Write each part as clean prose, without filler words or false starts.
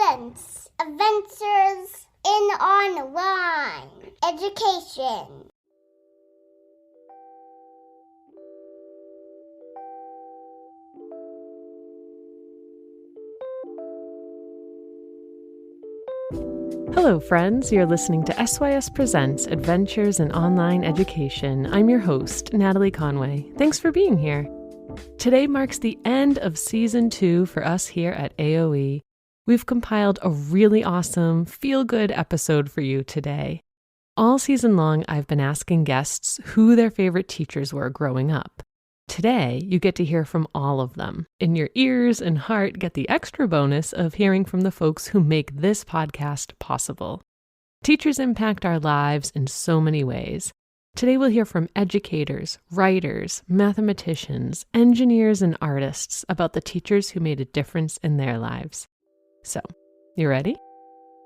presents Adventures in Online Education. Hello, friends. You're listening to SYS Presents Adventures in Online Education. I'm your host, Natalie Conway. Thanks for being here. Today marks the end of Season 2 for us here at AOE. We've compiled a really awesome, feel-good episode for you today. All season long, I've been asking guests who their favorite teachers were growing up. Today, you get to hear from all of them. And your ears and heart get the extra bonus of hearing from the folks who make this podcast possible. Teachers impact our lives in so many ways. Today, we'll hear from educators, writers, mathematicians, engineers, and artists about the teachers who made a difference in their lives. So, you ready?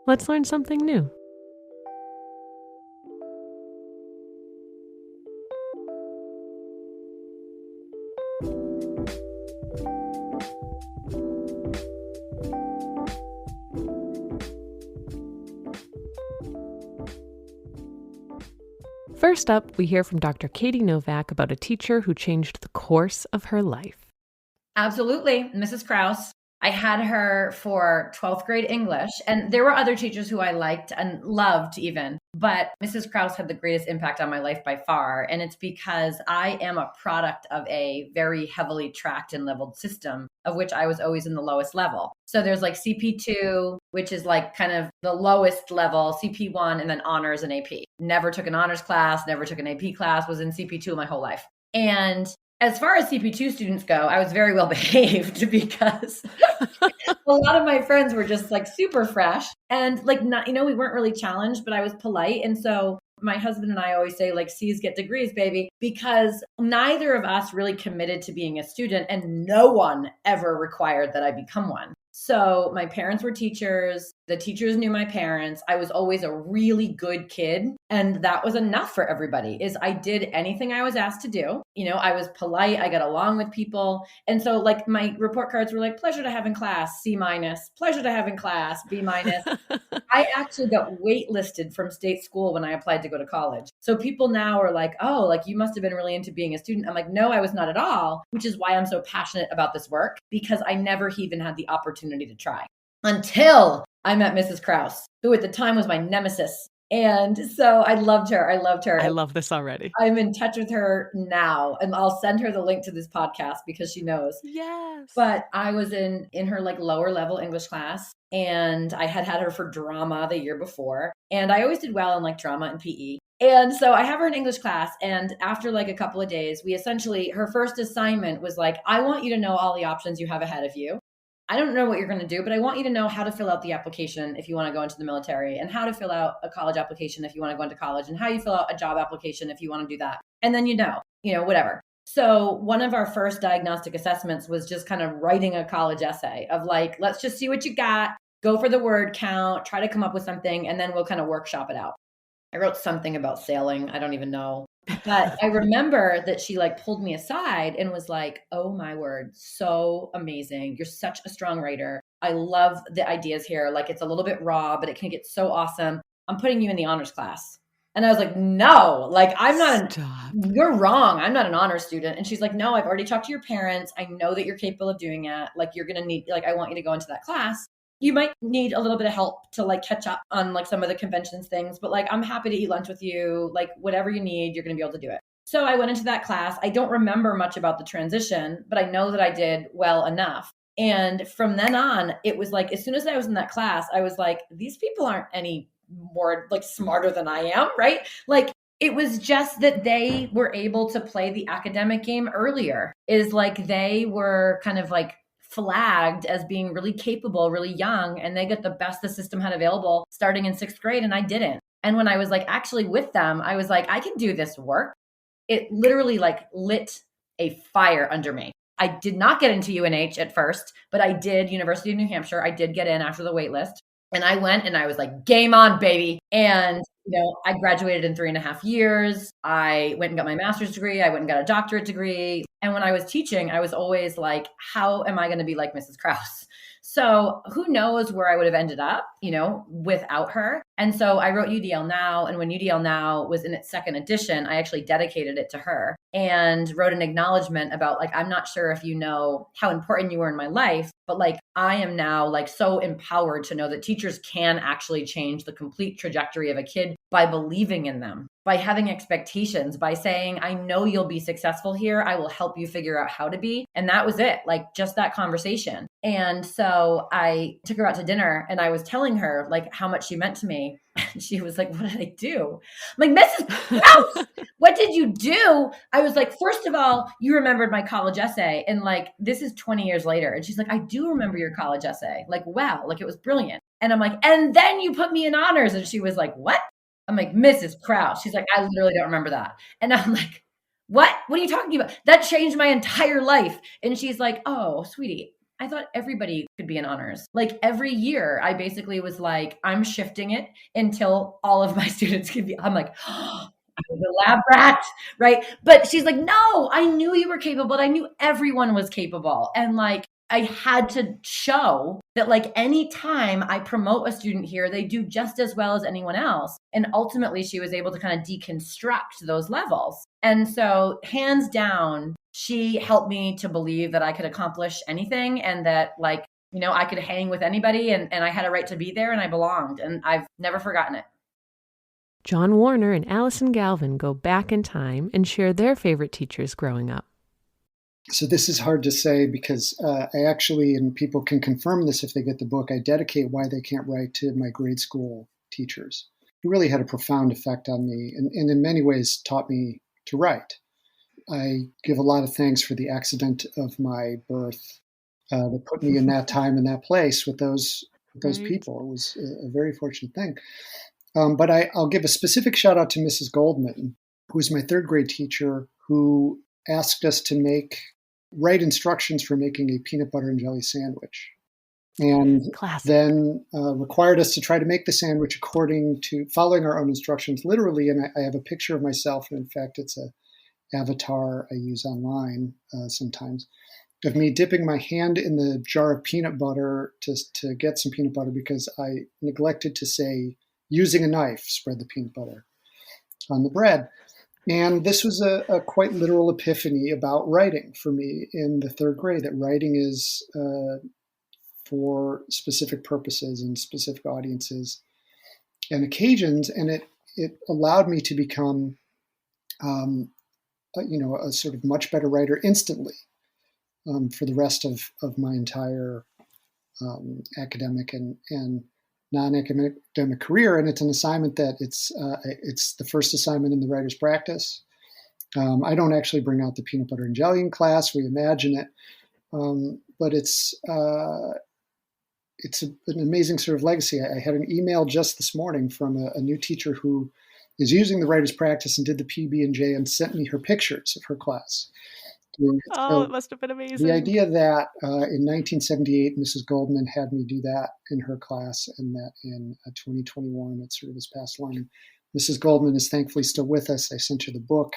Let's learn something new. First up, we hear from Dr. Katie Novak about a teacher who changed the course of her life. Absolutely. Mrs. Krause. I had her for 12th grade English, and there were other teachers who I liked and loved even, but Mrs. Krause had the greatest impact on my life by far, and it's because I am a product of a very heavily tracked and leveled system, of which I was always in the lowest level. So there's like CP2, which is like kind of the lowest level, CP1, and then honors and AP. Never took an honors class, never took an AP class, was in CP2 my whole life. And as far as CP2 students go, I was very well behaved because a lot of my friends were just like super fresh and like not, we weren't really challenged, but I was polite. And so my husband and I always say like C's get degrees, baby, because neither of us really committed to being a student and no one ever required that I become one. So my parents were teachers. The teachers knew my parents. I was always a really good kid. And that was enough for everybody is I did anything I was asked to do. I was polite. I got along with people. And so like my report cards were like, pleasure to have in class, C-, pleasure to have in class, B-. I actually got waitlisted from state school when I applied to go to college. So people now are like, oh, like you must have been really into being a student. I'm like, no, I was not at all, which is why I'm so passionate about this work because I never even had the opportunity to try until I met Mrs. Krause, who at the time was my nemesis. And so I loved her. I love this already. I'm in touch with her now, and I'll send her the link to this podcast because she knows. Yes. But I was in her like lower level English class, and I had her for drama the year before. And I always did well in like drama and PE. And so I have her in English class. And after like a couple of days, her first assignment was like, I want you to know all the options you have ahead of you. I don't know what you're going to do, but I want you to know how to fill out the application if you want to go into the military and how to fill out a college application if you want to go into college and how you fill out a job application if you want to do that. And then whatever. So one of our first diagnostic assessments was just kind of writing a college essay of like, let's just see what you got, go for the word count, try to come up with something, and then we'll kind of workshop it out. I wrote something about sailing. I don't even know. But I remember that she like pulled me aside and was like, oh my word, so amazing. You're such a strong writer. I love the ideas here. Like it's a little bit raw, but it can get so awesome. I'm putting you in the honors class. And I was like, no, like you're wrong. I'm not an honors student. And she's like, no, I've already talked to your parents. I know that you're capable of doing it. Like you're going to need, like, I want you to go into that class. You might need a little bit of help to like catch up on like some of the conventions things, but like, I'm happy to eat lunch with you. Like whatever you need, you're going to be able to do it. So I went into that class. I don't remember much about the transition, but I know that I did well enough. And from then on, it was like, as soon as I was in that class, I was like, these people aren't any more like smarter than I am, right? Like it was just that they were able to play the academic game earlier. Is like they were kind of like flagged as being really capable, really young, and they got the best the system had available starting in 6th grade, and I didn't. And when I was like actually with them, I was like, I can do this work. It literally like lit a fire under me. I did not get into UNH at first, but I did University of New Hampshire. I did get in after the wait list. And I went and I was like, game on, baby. And, I graduated in 3.5 years. I went and got my master's degree. I went and got a doctorate degree. And when I was teaching, I was always like, how am I going to be like Mrs. Krause? So who knows where I would have ended up, without her. And so I wrote UDL Now. And when UDL Now was in its second edition, I actually dedicated it to her and wrote an acknowledgement about like, I'm not sure if you know how important you were in my life, but like, I am now like so empowered to know that teachers can actually change the complete trajectory of a kid by believing in them, by having expectations, by saying, I know you'll be successful here. I will help you figure out how to be. And that was it, like just that conversation. And so I took her out to dinner and I was telling her like how much she meant to me. And she was like, what did I do? I'm like, Mrs. Krause, what did you do? I was like, first of all, you remembered my college essay. And like, this is 20 years later. And she's like, I do remember your college essay. Like, wow, like it was brilliant. And I'm like, and then you put me in honors. And she was like, what? I'm like, Mrs. Krause. She's like, I literally don't remember that. And I'm like, what? What are you talking about? That changed my entire life. And she's like, oh, sweetie, I thought everybody could be in honors. Like every year, I basically was like, I'm shifting it until all of my students can be. I'm like, oh, I was a lab rat, right? But she's like, no, I knew you were capable. And I knew everyone was capable. And like, I had to show that like anytime I promote a student here, they do just as well as anyone else. And ultimately, she was able to kind of deconstruct those levels. And so hands down, she helped me to believe that I could accomplish anything and that like, I could hang with anybody and I had a right to be there and I belonged. And I've never forgotten it. John Warner and Allison Galvin go back in time and share their favorite teachers growing up. So this is hard to say because I actually, and people can confirm this if they get the book, I dedicate Why They Can't Write to my grade school teachers, who really had a profound effect on me and in many ways taught me to write. I give a lot of thanks for the accident of my birth that put me in that time and that place with those people. It was a very fortunate thing. But I'll give a specific shout out to Mrs. Goldman, who was my third grade teacher, who asked us to write instructions for making a peanut butter and jelly sandwich. And then required us to try to make the sandwich according to following our own instructions, literally. And I have a picture of myself. And in fact, it's a avatar I use online sometimes, of me dipping my hand in the jar of peanut butter to get some peanut butter because I neglected to say, using a knife, spread the peanut butter on the bread. And this was a quite literal epiphany about writing for me in the third grade, that writing is for specific purposes and specific audiences and occasions. And it allowed me to become a sort of much better writer instantly for the rest of my entire academic and non-academic career. And it's an assignment that it's the first assignment in the writer's practice. I don't actually bring out the peanut butter and jelly in class. We imagine it. But it's an amazing sort of legacy. I had an email just this morning from a new teacher who is using the writer's practice and did the PB&J and sent me her pictures of her class. So it must have been amazing. The idea that in 1978, Mrs. Goldman had me do that in her class, and that in 2021, it sort of was passed along. Mrs. Goldman is thankfully still with us. I sent her the book,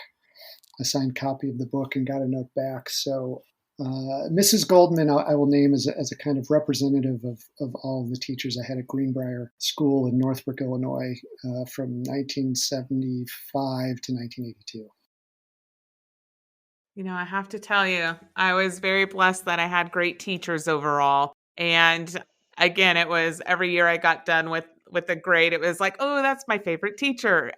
a signed copy of the book, and got a note back. So Mrs. Goldman, I will name as a kind of representative of all of the teachers I had at Greenbrier School in Northbrook, Illinois, from 1975 to 1982. I have to tell you, I was very blessed that I had great teachers overall. And again, it was every year I got done with a grade, it was like, oh, that's my favorite teacher.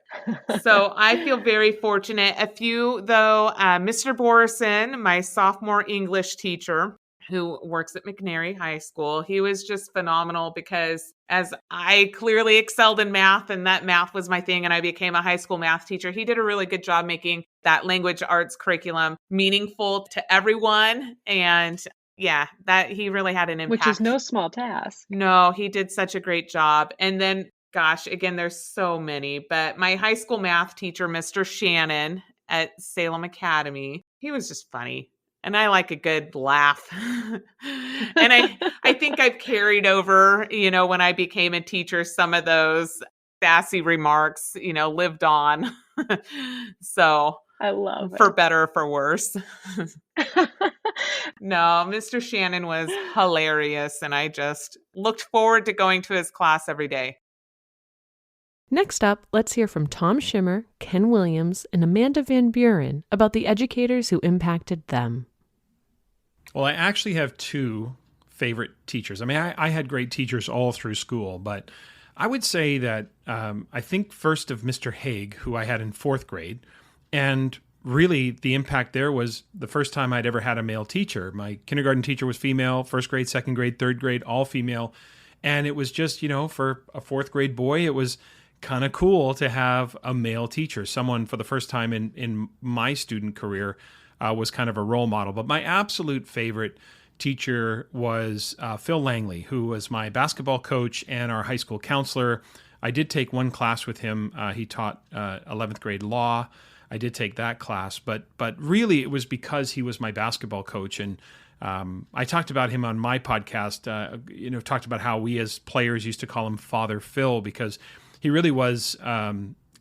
So I feel very fortunate. A few, though, Mr. Borison, my sophomore English teacher, who works at McNary High School, he was just phenomenal because as I clearly excelled in math and that math was my thing and I became a high school math teacher, he did a really good job making that language arts curriculum meaningful to everyone. And yeah, that he really had an impact. Which is no small task. No, he did such a great job. And then, gosh, again, there's so many, but my high school math teacher, Mr. Shannon at Salem Academy, he was just funny. And I like a good laugh. And I think I've carried over, when I became a teacher, some of those sassy remarks, lived on. So I love for it. better or for worse. No, Mr. Shannon was hilarious, and I just looked forward to going to his class every day. Next up, let's hear from Tom Schimmer, Ken Williams, and Amanda VanBuren about the educators who impacted them. Well, I actually have two favorite teachers. I mean, I had great teachers all through school, but I would say that I think first of Mr. Haig, who I had in fourth grade, and really the impact there was the first time I'd ever had a male teacher. My kindergarten teacher was female, first grade, second grade, third grade, all female. And it was just, for a fourth grade boy, it was kind of cool to have a male teacher. Someone for the first time in my student career was kind of a role model. But my absolute favorite teacher was Phil Langley, who was my basketball coach and our high school counselor. I did take one class with him. He taught 11th grade law. I did take that class, but really it was because he was my basketball coach. And I talked about him on my podcast, talked about how we as players used to call him Father Phil, because he really was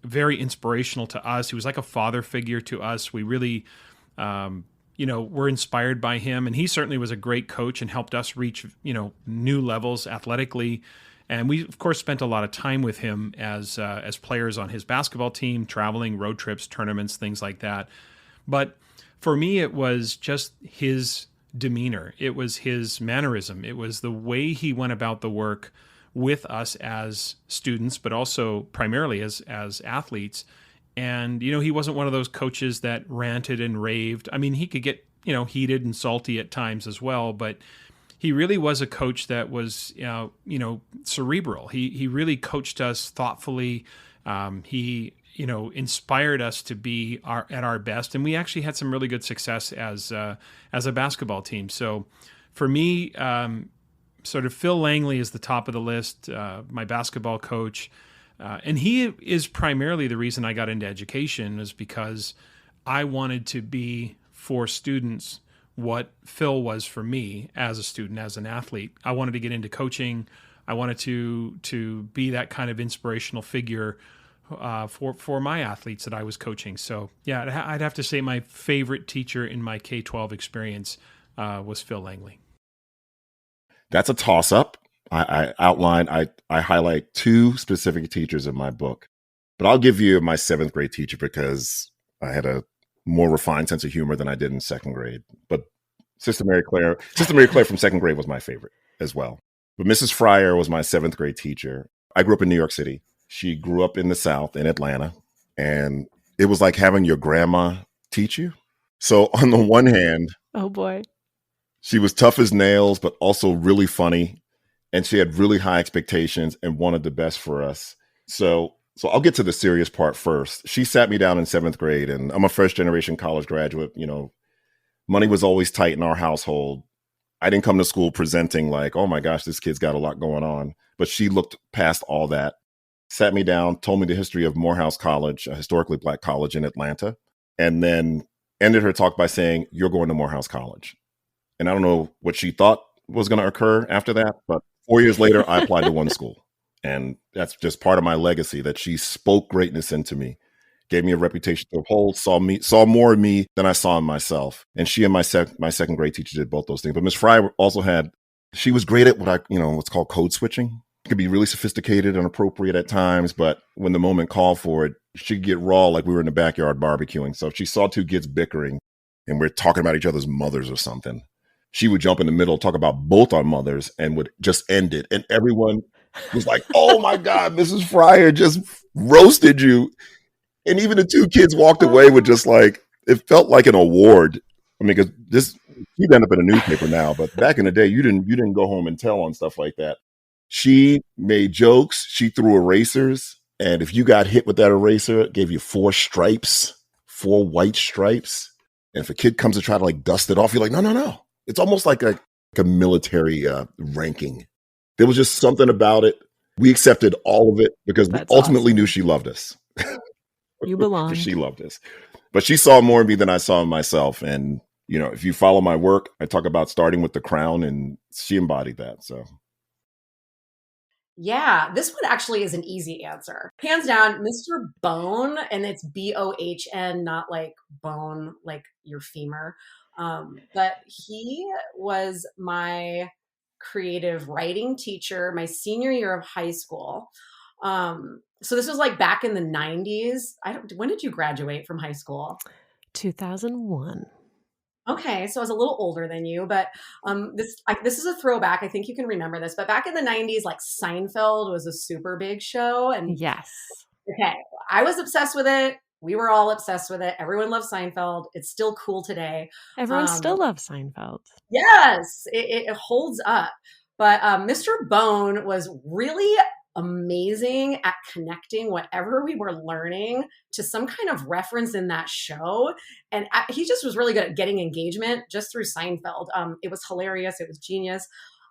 very inspirational to us. He was like a father figure to us. We really, were inspired by him. And he certainly was a great coach and helped us reach, new levels athletically. And we, of course, spent a lot of time with him as players on his basketball team, traveling, road trips, tournaments, things like that. But for me, it was just his demeanor. It was his mannerism. It was the way he went about the work with us as students, but also primarily as athletes. And, he wasn't one of those coaches that ranted and raved. I mean, he could get, heated and salty at times as well, but he really was a coach that was, cerebral. He really coached us thoughtfully. He, inspired us to be at our best, and we actually had some really good success as a basketball team. So, for me, sort of Phil Langley is the top of the list, my basketball coach, and he is primarily the reason I got into education, is because I wanted to be for students what Phil was for me as a student, as an athlete. I wanted to get into coaching. I wanted to be that kind of inspirational figure for my athletes that I was coaching. So yeah, I'd have to say my favorite teacher in my K-12 experience was Phil Langley. That's a toss-up. I highlight two specific teachers in my book, but I'll give you my seventh grade teacher because I had a more refined sense of humor than I did in second grade. But Sister Mary Claire from second grade was my favorite as well. But Mrs. Fryer was my seventh grade teacher. I grew up in New York City. She grew up in the South, in Atlanta. And it was like having your grandma teach you. So on the one hand, oh boy, she was tough as nails, but also really funny. And she had really high expectations and wanted the best for us. So I'll get to the serious part first. She sat me down in seventh grade, and I'm a first generation college graduate. Money was always tight in our household. I didn't come to school presenting like, oh my gosh, this kid's got a lot going on. But she looked past all that, sat me down, told me the history of Morehouse College, a historically Black college in Atlanta, and then ended her talk by saying, you're going to Morehouse College. And I don't know what she thought was going to occur after that, but 4 years later, I applied to one school. And that's just part of my legacy, that she spoke greatness into me, gave me a reputation to uphold, saw more of me than I saw in myself. And she and my second grade teacher did both those things. But Ms. Fry also she was great at what's called code switching. It could be really sophisticated and appropriate at times, but when the moment called for it, she'd get raw like we were in the backyard barbecuing. So if she saw two kids bickering and we're talking about each other's mothers or something, she would jump in the middle, talk about both our mothers, and would just end it. And everyone was like, oh my God, Mrs. Fryer just roasted you. And even the two kids walked away with just like, it felt like an award. I mean, because you'd end up in a newspaper now, but back in the day, you didn't go home and tell on stuff like that. She made jokes. She threw erasers. And if you got hit with that eraser, it gave you 4 white stripes. And if a kid comes to try to like dust it off, you're like, no. It's almost like a military ranking. There was just something about it. We accepted all of it because we ultimately knew she loved us. You belong. She loved us. But she saw more in me than I saw in myself. And, if you follow my work, I talk about starting with the crown, and she embodied that. So. Yeah, this one actually is an easy answer. Hands down, Mr. Bone, and it's Bohn, not like bone, like your femur. But he was my creative writing teacher my senior year of high school. So this was like back in the 90s. When did you graduate from high school? 2001. Okay, so I was a little older than you, but this is a throwback. I think you can remember this. But back in the 90s, like Seinfeld was a super big show. And Yes. okay, I was obsessed with it. We were all obsessed with it. Everyone loves Seinfeld. It's still cool today. Everyone still loves Seinfeld. Yes, it holds up. But Mr. Bone was really amazing at connecting whatever we were learning to some kind of reference in that show. And he just was really good at getting engagement just through Seinfeld. It was hilarious. It was genius.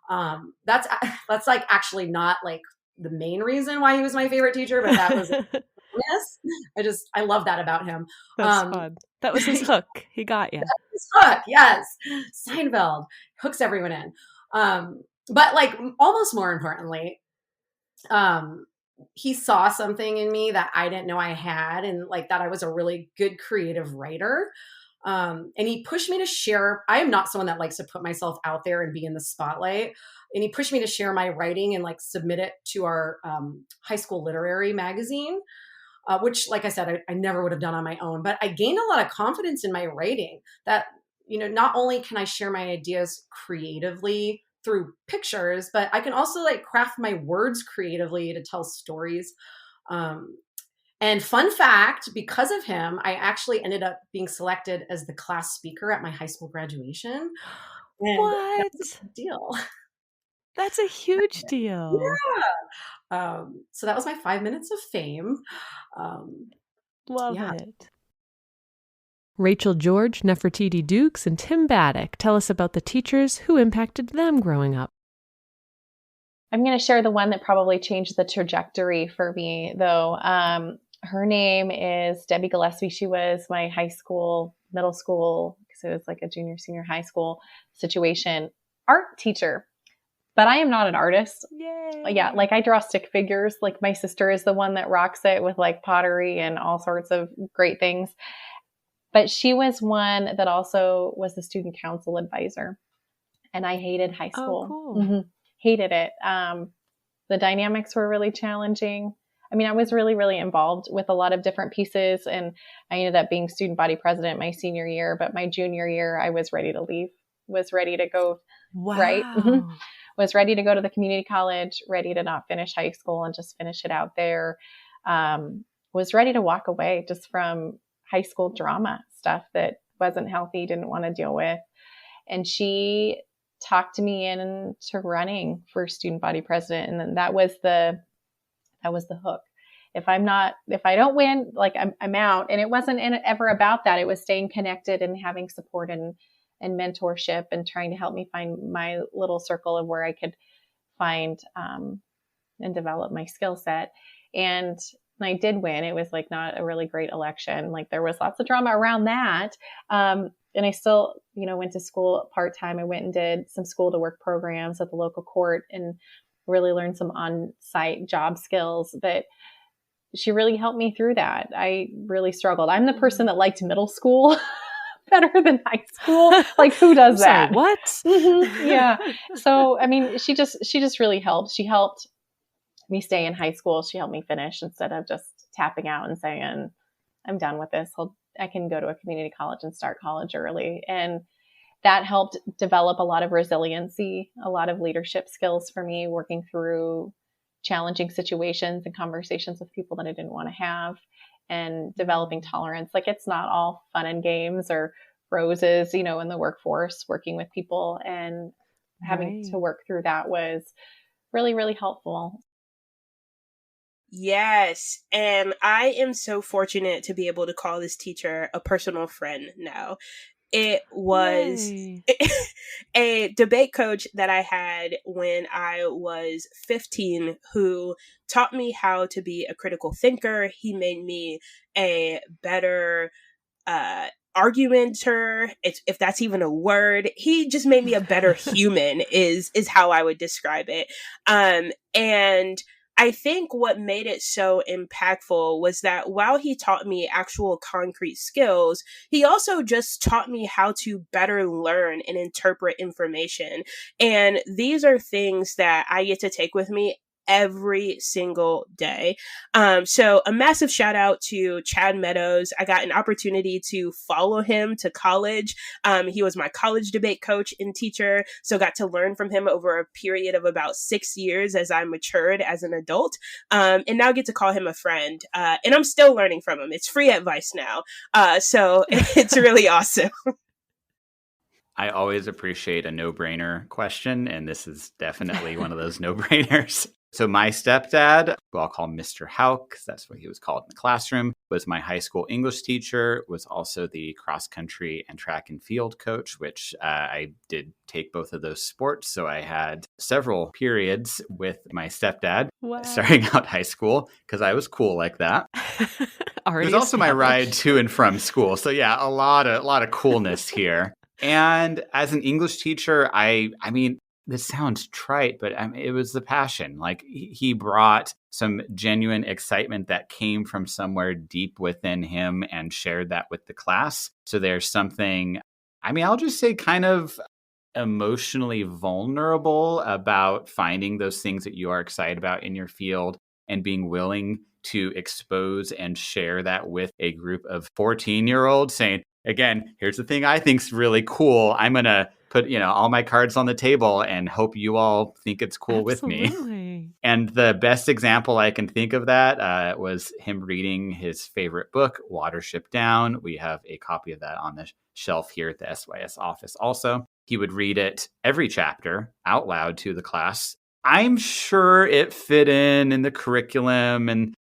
That's like actually not like the main reason why he was my favorite teacher, but that was yes. I love that about him. That's fun. That was his hook. He got you. That was his hook. Yes. Seinfeld hooks everyone in. But like almost more importantly, he saw something in me that I didn't know I had, and like that I was a really good creative writer. And he pushed me to share. I am not someone that likes to put myself out there and be in the spotlight. And he pushed me to share my writing and like submit it to our high school literary magazine, which, like I said, I never would have done on my own. But I gained a lot of confidence in my writing that, you know, not only can I share my ideas creatively through pictures, but I can also like craft my words creatively to tell stories. And fun fact, because of him, I actually ended up being selected as the class speaker at my high school graduation. And what? That's a big deal. That's a huge deal. Yeah. So that was my 5 minutes of fame. Love it. Rachael George, Nefertiti Dukes, and Tim Batiuk tell us about the teachers who impacted them growing up. I'm going to share the one that probably changed the trajectory for me, though. Her name is Debbie Gillespie. She was my high school, middle school, because it was like a junior, senior high school situation, art teacher. But I am not an artist. Yay. Yeah, like I draw stick figures. Like my sister is the one that rocks it with like pottery and all sorts of great things. But she was one that also was the student council advisor. And I hated high school. Oh, cool. Mm-hmm. Hated it. The dynamics were really challenging. I mean, I was really, really involved with a lot of different pieces. And I ended up being student body president my senior year. But my junior year, I was ready to leave, was ready to go. Wow. Right. Mm-hmm. Was ready to go to the community college, ready to not finish high school and just finish it out there. Was ready to walk away just from high school drama stuff that wasn't healthy, didn't want to deal with. And she talked me into running for student body president. And then that was the hook. If I don't win, like I'm out. And it wasn't ever about that. It was staying connected and having support and mentorship and trying to help me find my little circle of where I could find and develop my skill set. And I did win. It was like not a really great election. Like there was lots of drama around that. And I still, went to school part-time. I went and did some school to work programs at the local court and really learned some on-site job skills that she really helped me through that. I really struggled. I'm the person that liked middle school better than high school. Like who does that? Sorry, what? Mm-hmm. Yeah. So, I mean, she just really helped. She helped me stay in high school. She helped me finish instead of just tapping out and saying, I'm done with this. I can go to a community college and start college early. And that helped develop a lot of resiliency, a lot of leadership skills for me, working through challenging situations and conversations with people that I didn't want to have, and developing tolerance. Like it's not all fun and games or roses, in the workforce, working with people and having to work through that was really, really helpful. Yes. And I am so fortunate to be able to call this teacher a personal friend now. It was a debate coach that I had when I was 15 who taught me how to be a critical thinker. He made me a better argumenter, if that's even a word. He just made me a better human is how I would describe it. And I think what made it so impactful was that while he taught me actual concrete skills, he also just taught me how to better learn and interpret information. And these are things that I get to take with me every single day. So a massive shout out to Chad Meadows. I got an opportunity to follow him to college. He was my college debate coach and teacher, so got to learn from him over a period of about 6 years as I matured as an adult, and now get to call him a friend. And I'm still learning from him. It's free advice now. So it's really awesome. I always appreciate a no-brainer question, and this is definitely one of those no-brainers. So my stepdad, who I'll call Mr. Hauk, because that's what he was called in the classroom, was my high school English teacher, was also the cross-country and track and field coach, which I did take both of those sports. So I had several periods with my stepdad starting out high school, because I was cool like that. It was also my ride to and from school. So yeah, a lot of coolness here. And as an English teacher, I mean, this sounds trite, but it was the passion. Like he brought some genuine excitement that came from somewhere deep within him and shared that with the class. So there's something, I mean, I'll just say kind of emotionally vulnerable about finding those things that you are excited about in your field and being willing to expose and share that with a group of 14-year-olds saying, again, here's the thing I think's really cool. I'm going to put, all my cards on the table and hope you all think it's cool with me. And the best example I can think of that was him reading his favorite book, Watership Down. We have a copy of that on the shelf here at the SYS office also. He would read it every chapter out loud to the class. I'm sure it fit in the curriculum and,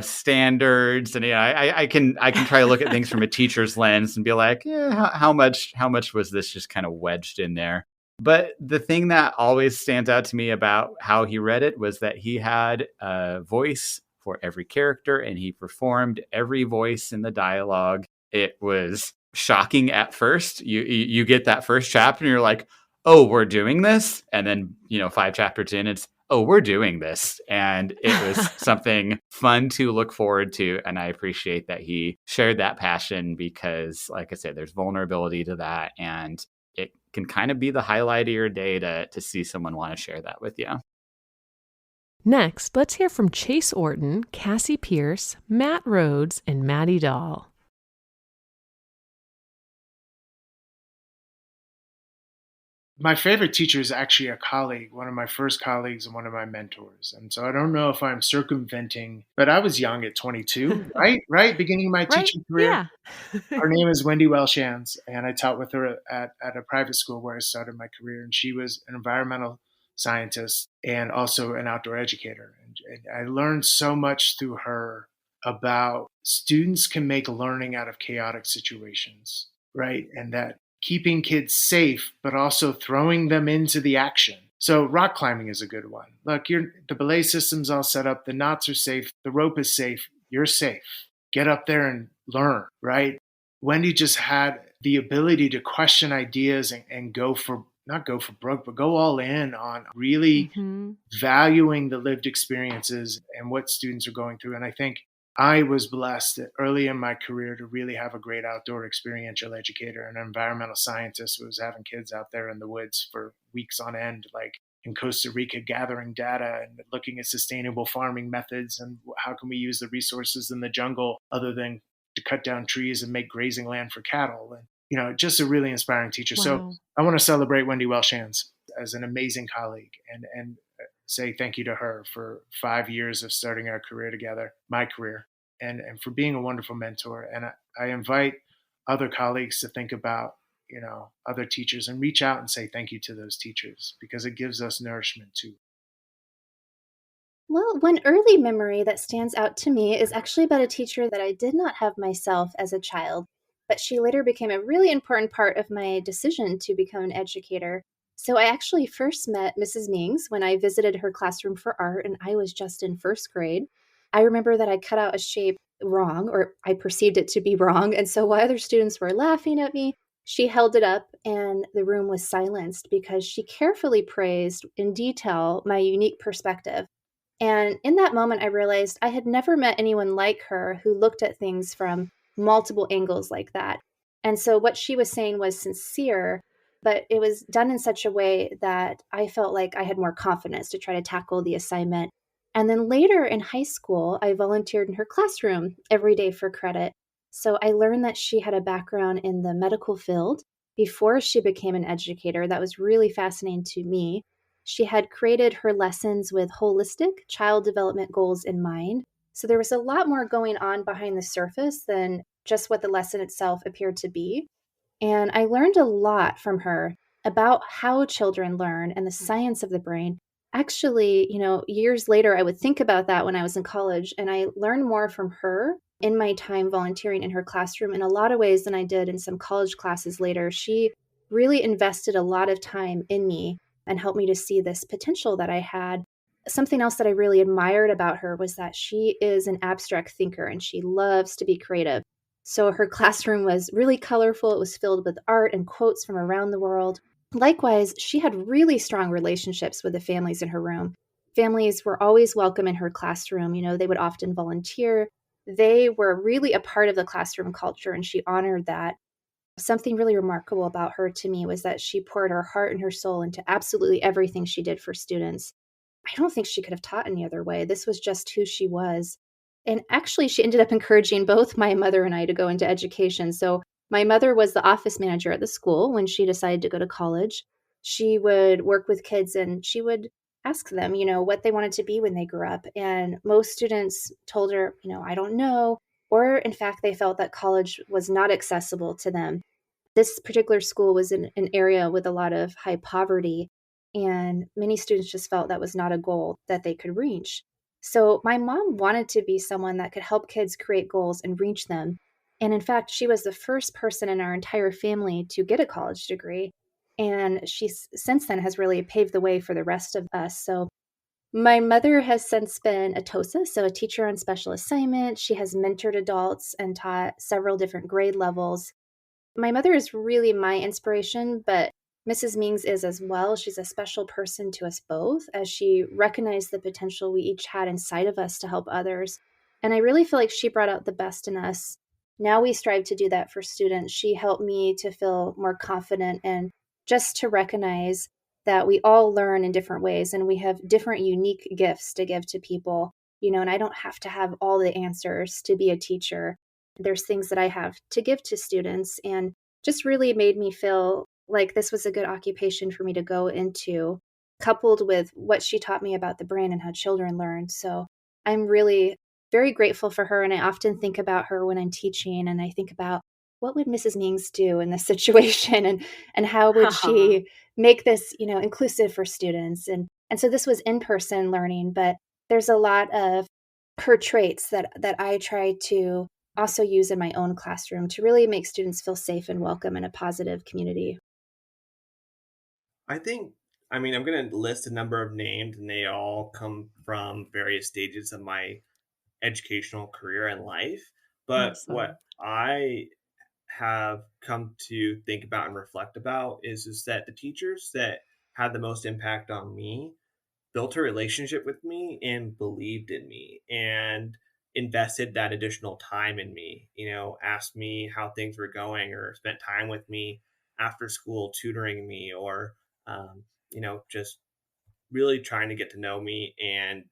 standards. And I can try to look at things from a teacher's lens and be like, how much was this just kind of wedged in there? But the thing that always stands out to me about how he read it was that he had a voice for every character and he performed every voice in the dialogue. It was shocking at first. You get that first chapter and you're like, oh, we're doing this. And then, 5 chapters in, it's, oh, we're doing this. And it was something fun to look forward to. And I appreciate that he shared that passion because, like I said, there's vulnerability to that. And it can kind of be the highlight of your day to see someone want to share that with you. Next, let's hear from Chase Orton, Cassie Pierce, Matt Rhoads, and Maddy Dahl. My favorite teacher is actually a colleague, one of my first colleagues and one of my mentors. And so I don't know if I'm circumventing, but I was young at 22, right? Beginning my teaching career. Yeah. Her name is Wendy Welshans, and I taught with her at a private school where I started my career. And she was an environmental scientist and also an outdoor educator. And I learned so much through her about students can make learning out of chaotic situations, right? And that keeping kids safe, but also throwing them into the action. So rock climbing is a good one. Look, the belay system's all set up. The knots are safe. The rope is safe. You're safe. Get up there and learn, right? Wendy just had the ability to question ideas and not go for broke, but go all in on really valuing the lived experiences and what students are going through. And I think I was blessed early in my career to really have a great outdoor experiential educator, an environmental scientist who was having kids out there in the woods for weeks on end, like in Costa Rica, gathering data and looking at sustainable farming methods and how can we use the resources in the jungle other than to cut down trees and make grazing land for cattle. And, just a really inspiring teacher. Wow. So I want to celebrate Wendy Welshans as an amazing colleague and say thank you to her for 5 years of starting our career together, my career, and for being a wonderful mentor. And I invite other colleagues to think about, other teachers and reach out and say thank you to those teachers because it gives us nourishment too. Well, one early memory that stands out to me is actually about a teacher that I did not have myself as a child, but she later became a really important part of my decision to become an educator. So I actually first met Mrs. Mings when I visited her classroom for art, and I was just in first grade. I remember that I cut out a shape wrong, or I perceived it to be wrong. And so while other students were laughing at me, she held it up and the room was silenced because she carefully praised in detail my unique perspective. And in that moment, I realized I had never met anyone like her who looked at things from multiple angles like that. And so what she was saying was sincere, but it was done in such a way that I felt like I had more confidence to try to tackle the assignment. And then later in high school, I volunteered in her classroom every day for credit. So I learned that she had a background in the medical field before she became an educator. That was really fascinating to me. She had created her lessons with holistic child development goals in mind. So there was a lot more going on behind the surface than just what the lesson itself appeared to be. And I learned a lot from her about how children learn and the science of the brain. Actually, years later, I would think about that when I was in college, and I learned more from her in my time volunteering in her classroom in a lot of ways than I did in some college classes later. She really invested a lot of time in me and helped me to see this potential that I had. Something else that I really admired about her was that she is an abstract thinker and she loves to be creative. So her classroom was really colorful. It was filled with art and quotes from around the world. Likewise, she had really strong relationships with the families in her room. Families were always welcome in her classroom. They would often volunteer. They were really a part of the classroom culture, and she honored that. Something really remarkable about her to me was that she poured her heart and her soul into absolutely everything she did for students. I don't think she could have taught any other way. This was just who she was. And actually, she ended up encouraging both my mother and I to go into education. So my mother was the office manager at the school when she decided to go to college. She would work with kids and she would ask them, what they wanted to be when they grew up. And most students told her, I don't know. Or in fact, they felt that college was not accessible to them. This particular school was in an area with a lot of high poverty, and many students just felt that was not a goal that they could reach. So my mom wanted to be someone that could help kids create goals and reach them. And in fact, she was the first person in our entire family to get a college degree. And she since then has really paved the way for the rest of us. So my mother has since been a TOSA, so a teacher on special assignment. She has mentored adults and taught several different grade levels. My mother is really my inspiration, but Mrs. Mings is as well. She's a special person to us both, as she recognized the potential we each had inside of us to help others. And I really feel like she brought out the best in us. Now we strive to do that for students. She helped me to feel more confident and just to recognize that we all learn in different ways and we have different unique gifts to give to people, and I don't have to have all the answers to be a teacher. There's things that I have to give to students, and just really made me feel like this was a good occupation for me to go into, coupled with what she taught me about the brain and how children learn. So I'm really very grateful for her. And I often think about her when I'm teaching, and I think about what would Mrs. Mings do in this situation, and how would she make this, inclusive for students. And so this was in-person learning, but there's a lot of her traits that I try to also use in my own classroom to really make students feel safe and welcome in a positive community. I'm going to list a number of names, and they all come from various stages of my educational career and life. But Awesome. What I have come to think about and reflect about is that the teachers that had the most impact on me built a relationship with me and believed in me and invested that additional time in me, asked me how things were going or spent time with me after school tutoring me or, just really trying to get to know me and,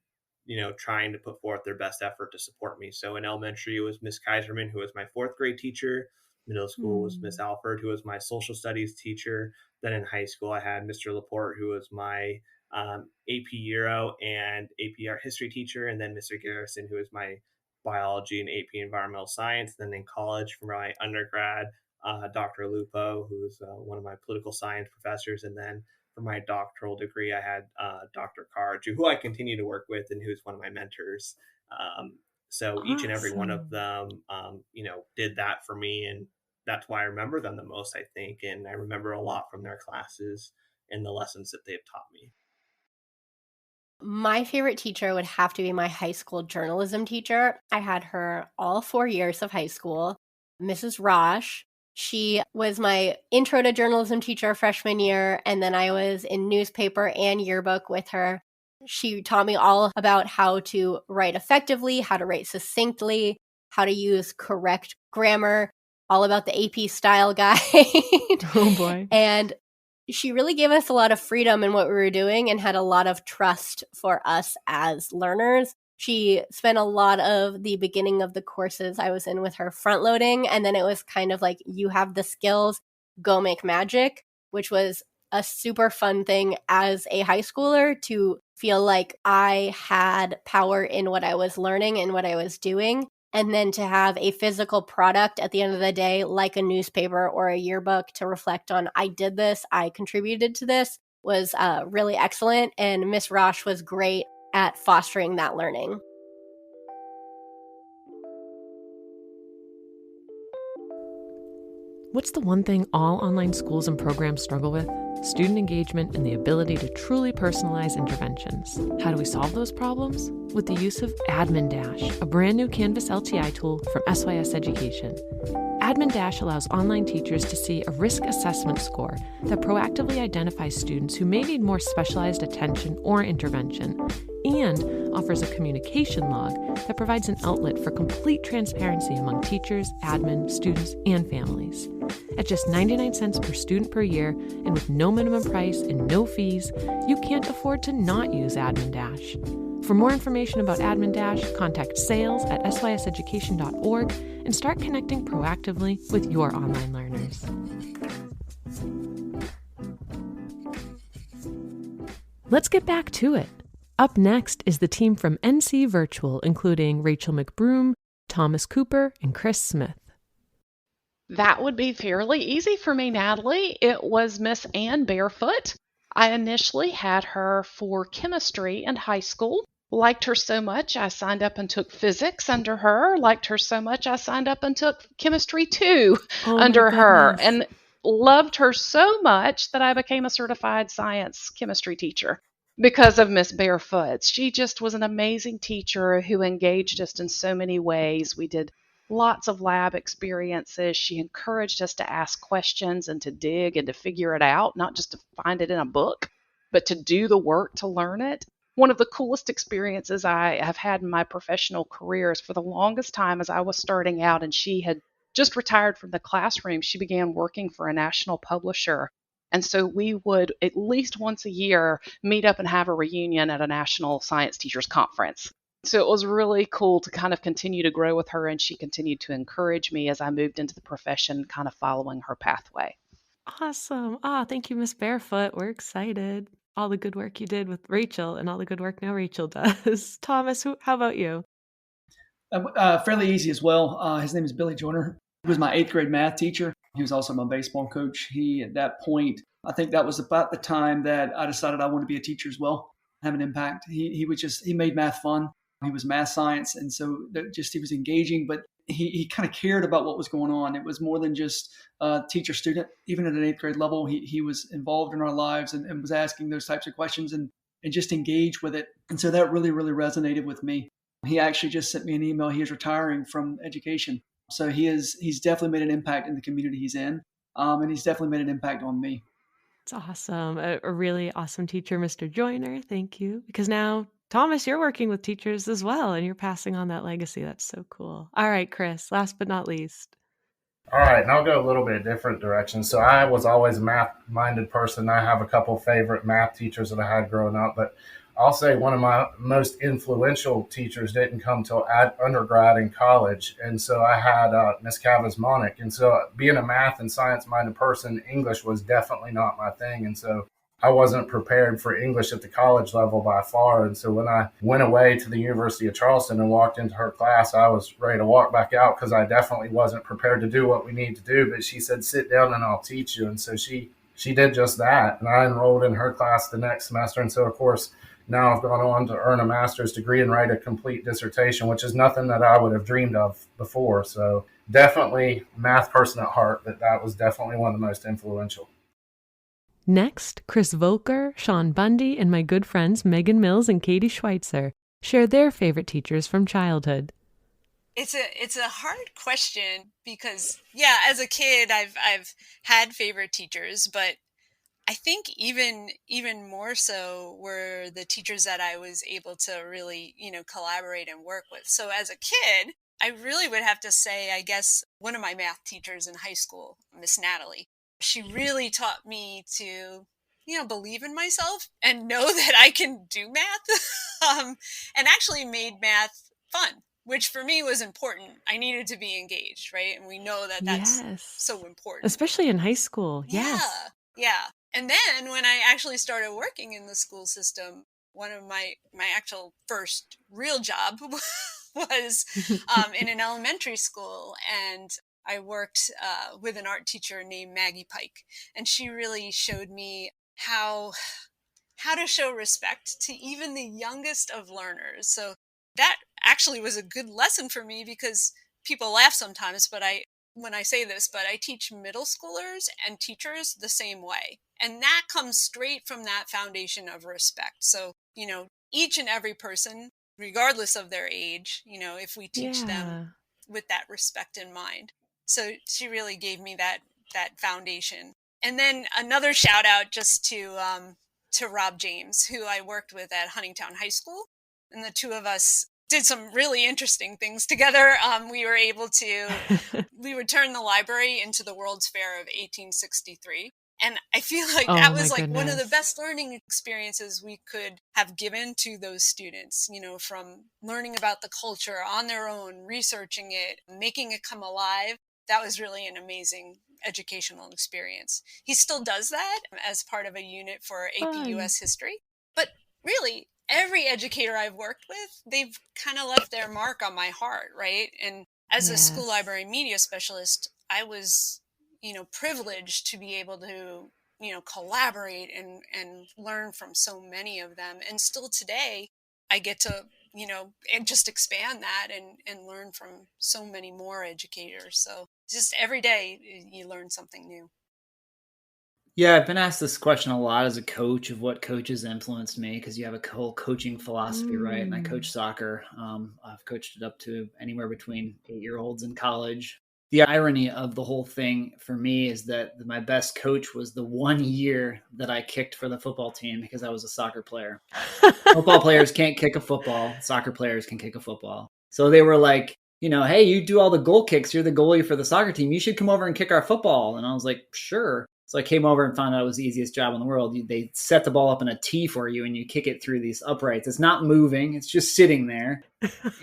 trying to put forth their best effort to support me. So in elementary, it was Miss Kaiserman, who was my fourth grade teacher. Middle school was Miss Alford, who was my social studies teacher. Then in high school, I had Mr. Laporte, who was my AP Euro and AP Art History teacher, and then Mr. Garrison, who was my biology and AP Environmental Science. Then in college, for my undergrad, Dr. Lupo, who was one of my political science professors, and then for my doctoral degree, I had Dr. Karj, who I continue to work with and who's one of my mentors. So each and every one of them, did that for me. And that's why I remember them the most, I think. And I remember a lot from their classes and the lessons that they've taught me. My favorite teacher would have to be my high school journalism teacher. I had her all 4 years of high school, Mrs. Rosh. She was my intro to journalism teacher freshman year, and then I was in newspaper and yearbook with her. She taught me all about how to write effectively, how to write succinctly, how to use correct grammar, all about the AP style guide. Oh boy. And she really gave us a lot of freedom in what we were doing and had a lot of trust for us as learners. She spent a lot of the beginning of the courses I was in with her front loading, and then it was kind of like, you have the skills, go make magic, which was a super fun thing as a high schooler to feel like I had power in what I was learning and what I was doing. And then to have a physical product at the end of the day, like a newspaper or a yearbook, to reflect on, I did this, I contributed to this, was really excellent. And Miss Rosh was great at fostering that learning. What's the one thing all online schools and programs struggle with? Student engagement and the ability to truly personalize interventions. How do we solve those problems? With the use of Admin Dash, a brand new Canvas LTI tool from SYS Education. Admin Dash allows online teachers to see a risk assessment score that proactively identifies students who may need more specialized attention or intervention, and offers a communication log that provides an outlet for complete transparency among teachers, admin, students, and families. At just 99 cents per student per year, and with no minimum price and no fees, you can't afford to not use Admin Dash. For more information about Admin Dash, contact sales@syseducation.org and start connecting proactively with your online learners. Let's get back to it. Up next is the team from NC Virtual, including Rachael McBroom, Thomas Cooper, and Chris Smith. That would be fairly easy for me, Natalie. It was Miss Ann Barefoot. I initially had her for chemistry in high school. Liked her so much, I signed up and took physics under her. Liked her so much, I signed up and took chemistry 2 under her. And loved her so much that I became a certified science chemistry teacher because of Miss Barefoot. She just was an amazing teacher who engaged us in so many ways. We did lots of lab experiences. She encouraged us to ask questions and to dig and to figure it out, not just to find it in a book, but to do the work to learn it. One of the coolest experiences I have had in my professional career is, for the longest time as I was starting out and she had just retired from the classroom, she began working for a national publisher. And so we would at least once a year meet up and have a reunion at a national science teachers conference. So it was really cool to kind of continue to grow with her, and she continued to encourage me as I moved into the profession, kind of following her pathway. Awesome. Thank you, Miss Barefoot. We're excited. All the good work you did with Rachael and all the good work now Rachael does. Thomas, how about you? Fairly easy as well. His name is Billy Joyner. He was my 8th grade math teacher. He was also my baseball coach. At that point, I think that was about the time that I decided I wanted to be a teacher as well, have an impact. He made math fun. He was math science. And so he was engaging, but he kind of cared about what was going on. It was more than just teacher student. Even at an 8th grade level, he was involved in our lives and was asking those types of questions and just engaged with it. And so that really, really resonated with me. He actually just sent me an email. He is retiring from education. So he's definitely made an impact in the community he's in. And he's definitely made an impact on me. It's awesome. A really awesome teacher, Mr. Joyner. Thank you. Because now, Thomas, you're working with teachers as well, and you're passing on that legacy. That's so cool. All right, Chris, last but not least. All right, and I'll go a little bit different direction. So I was always a math-minded person. I have a couple favorite math teachers that I had growing up, but I'll say one of my most influential teachers didn't come till undergrad in college. And so I had Miss Kavismonic. And so being a math and science-minded person, English was definitely not my thing. And so I wasn't prepared for English at the college level by far. And so when I went away to the University of Charleston and walked into her class, I was ready to walk back out because I definitely wasn't prepared to do what we need to do. But she said, sit down and I'll teach you. And so she did just that. And I enrolled in her class the next semester. And so, of course, now I've gone on to earn a master's degree and write a complete dissertation, which is nothing that I would have dreamed of before. So definitely math person at heart, but that was definitely one of the most influential. Next, Chris Voelker, Shawn Bundy, and my good friends Megan Mills and Katie Schweitzer share their favorite teachers from childhood. It's a hard question because, yeah, as a kid, I've had favorite teachers, but I think even more so were the teachers that I was able to really, collaborate and work with. So as a kid, I really would have to say, I guess, one of my math teachers in high school, Miss Natalie. She really taught me to, believe in myself and know that I can do math, and actually made math fun, which for me was important. I needed to be engaged, right? And we know that that's so important. Especially in high school. Yes. Yeah. And then when I actually started working in the school system, one of my actual first real job was in an elementary school. And I worked with an art teacher named Maggie Pike. And she really showed me how to show respect to even the youngest of learners. So that actually was a good lesson for me because people laugh sometimes, when I say this, but I teach middle schoolers and teachers the same way. And that comes straight from that foundation of respect. So, each and every person, regardless of their age, if we teach them with that respect in mind. So she really gave me that foundation. And then another shout out just to Rob James, who I worked with at Huntingtown High School. And the two of us did some really interesting things together. We were able to, we would turn the library into the World's Fair of 1863. And I feel like that was like one of the best learning experiences we could have given to those students, from learning about the culture on their own, researching it, making it come alive. That was really an amazing educational experience. He still does that as part of a unit for AP US History. But really, every educator I've worked with, they've kind of left their mark on my heart, right? And as a school library media specialist, I was, privileged to be able to, collaborate and learn from so many of them. And still today, I get to, and just expand that and learn from so many more educators. So just every day you learn something new. Yeah, I've been asked this question a lot as a coach of what coaches influenced me, because you have a whole coaching philosophy, right? And I coach soccer. I've coached it up to anywhere between 8-year-olds in college. The irony of the whole thing for me is that my best coach was the 1 year that I kicked for the football team because I was a soccer player. Football players can't kick a football. Soccer players can kick a football. So they were like, hey, you do all the goal kicks. You're the goalie for the soccer team. You should come over and kick our football. And I was like, sure. So I came over and found out it was the easiest job in the world. They set the ball up in a T for you and you kick it through these uprights. It's not moving. It's just sitting there,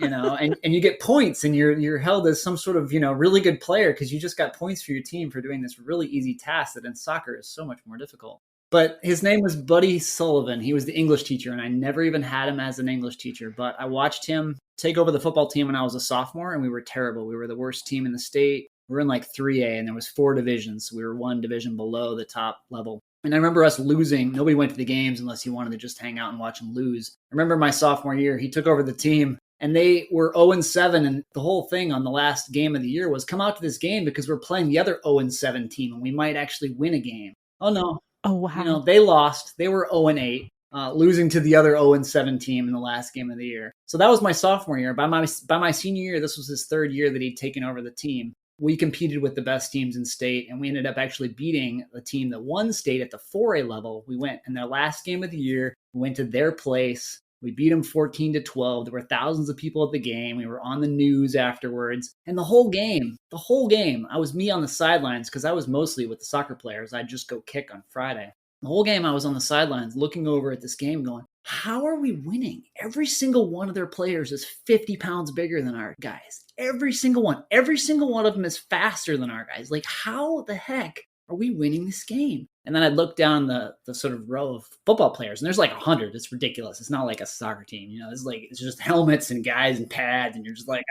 and you get points and you're held as some sort of, really good player because you just got points for your team for doing this really easy task that in soccer is so much more difficult. But his name was Buddy Sullivan. He was the English teacher, and I never even had him as an English teacher. But I watched him take over the football team when I was a sophomore, and we were terrible. We were the worst team in the state. We were in like 3A, and there was 4 divisions. So we were 1 division below the top level. And I remember us losing. Nobody went to the games unless you wanted to just hang out and watch them lose. I remember my sophomore year, he took over the team, and they were 0-7. And the whole thing on the last game of the year was come out to this game because we're playing the other 0-7 team, and we might actually win a game. Oh, no. Oh, wow. They lost. They were 0-8. Losing to the other 0-7 team in the last game of the year. So that was my sophomore year. By my senior year, this was his 3rd year that he'd taken over the team. We competed with the best teams in state, and we ended up actually beating the team that won state at the 4A level. We went in their last game of the year. We went to their place. We beat them 14-12. There were thousands of people at the game. We were on the news afterwards. And the whole game, I was me on the sidelines because I was mostly with the soccer players. I'd just go kick on Friday. The whole game I was on the sidelines looking over at this game going, how are we winning? Every single one of their players is 50 pounds bigger than our guys. Every single one. Every single one of them is faster than our guys. Like, how the heck are we winning this game? And then I'd look down the sort of row of football players, and there's like 100. It's ridiculous. It's not like a soccer team. It's just helmets and guys and pads, and you're just like,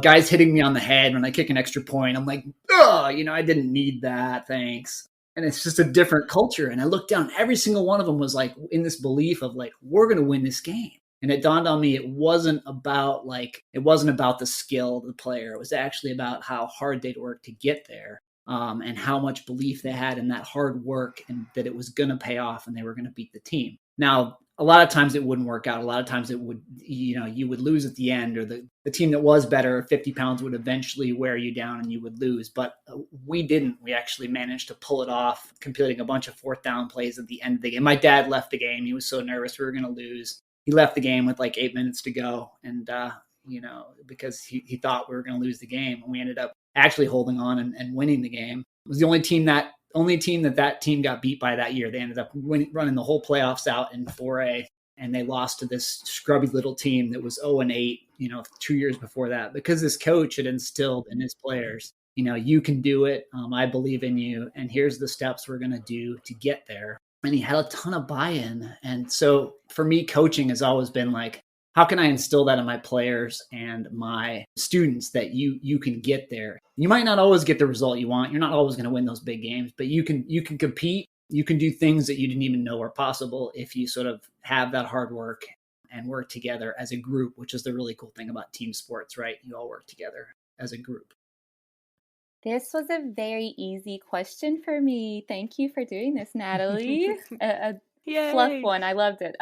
guys hitting me on the head when I kick an extra point. I'm like, I didn't need that. Thanks. And it's just a different culture. And I looked down, every single one of them was like in this belief of like, we're going to win this game. And it dawned on me, it wasn't about the skill of the player. It was actually about how hard they'd work to get there. and how much belief they had in that hard work and that it was going to pay off and they were going to beat the team. Now, a lot of times it wouldn't work out. A lot of times it would, you would lose at the end, or the team that was better, 50 pounds, would eventually wear you down and you would lose. But we didn't. We actually managed to pull it off, completing a bunch of 4th down plays at the end of the game. My dad left the game. He was so nervous we were going to lose. He left the game with like 8 minutes to go. And, because he thought we were going to lose the game. And we ended up actually holding on and winning the game. It was the only team that team got beat by that year. They ended up running the whole playoffs out in 4A, and they lost to this scrubby little team that was 0-8, 2 years before that, because this coach had instilled in his players, you can do it. I believe in you. And here's the steps we're going to do to get there. And he had a ton of buy-in. And so for me, coaching has always been like, how can I instill that in my players and my students that you can get there? You might not always get the result you want. You're not always going to win those big games, but you can compete. You can do things that you didn't even know were possible if you sort of have that hard work and work together as a group, which is the really cool thing about team sports, right? You all work together as a group. This was a very easy question for me. Thank you for doing this, Natalie. a fluff one. I loved it.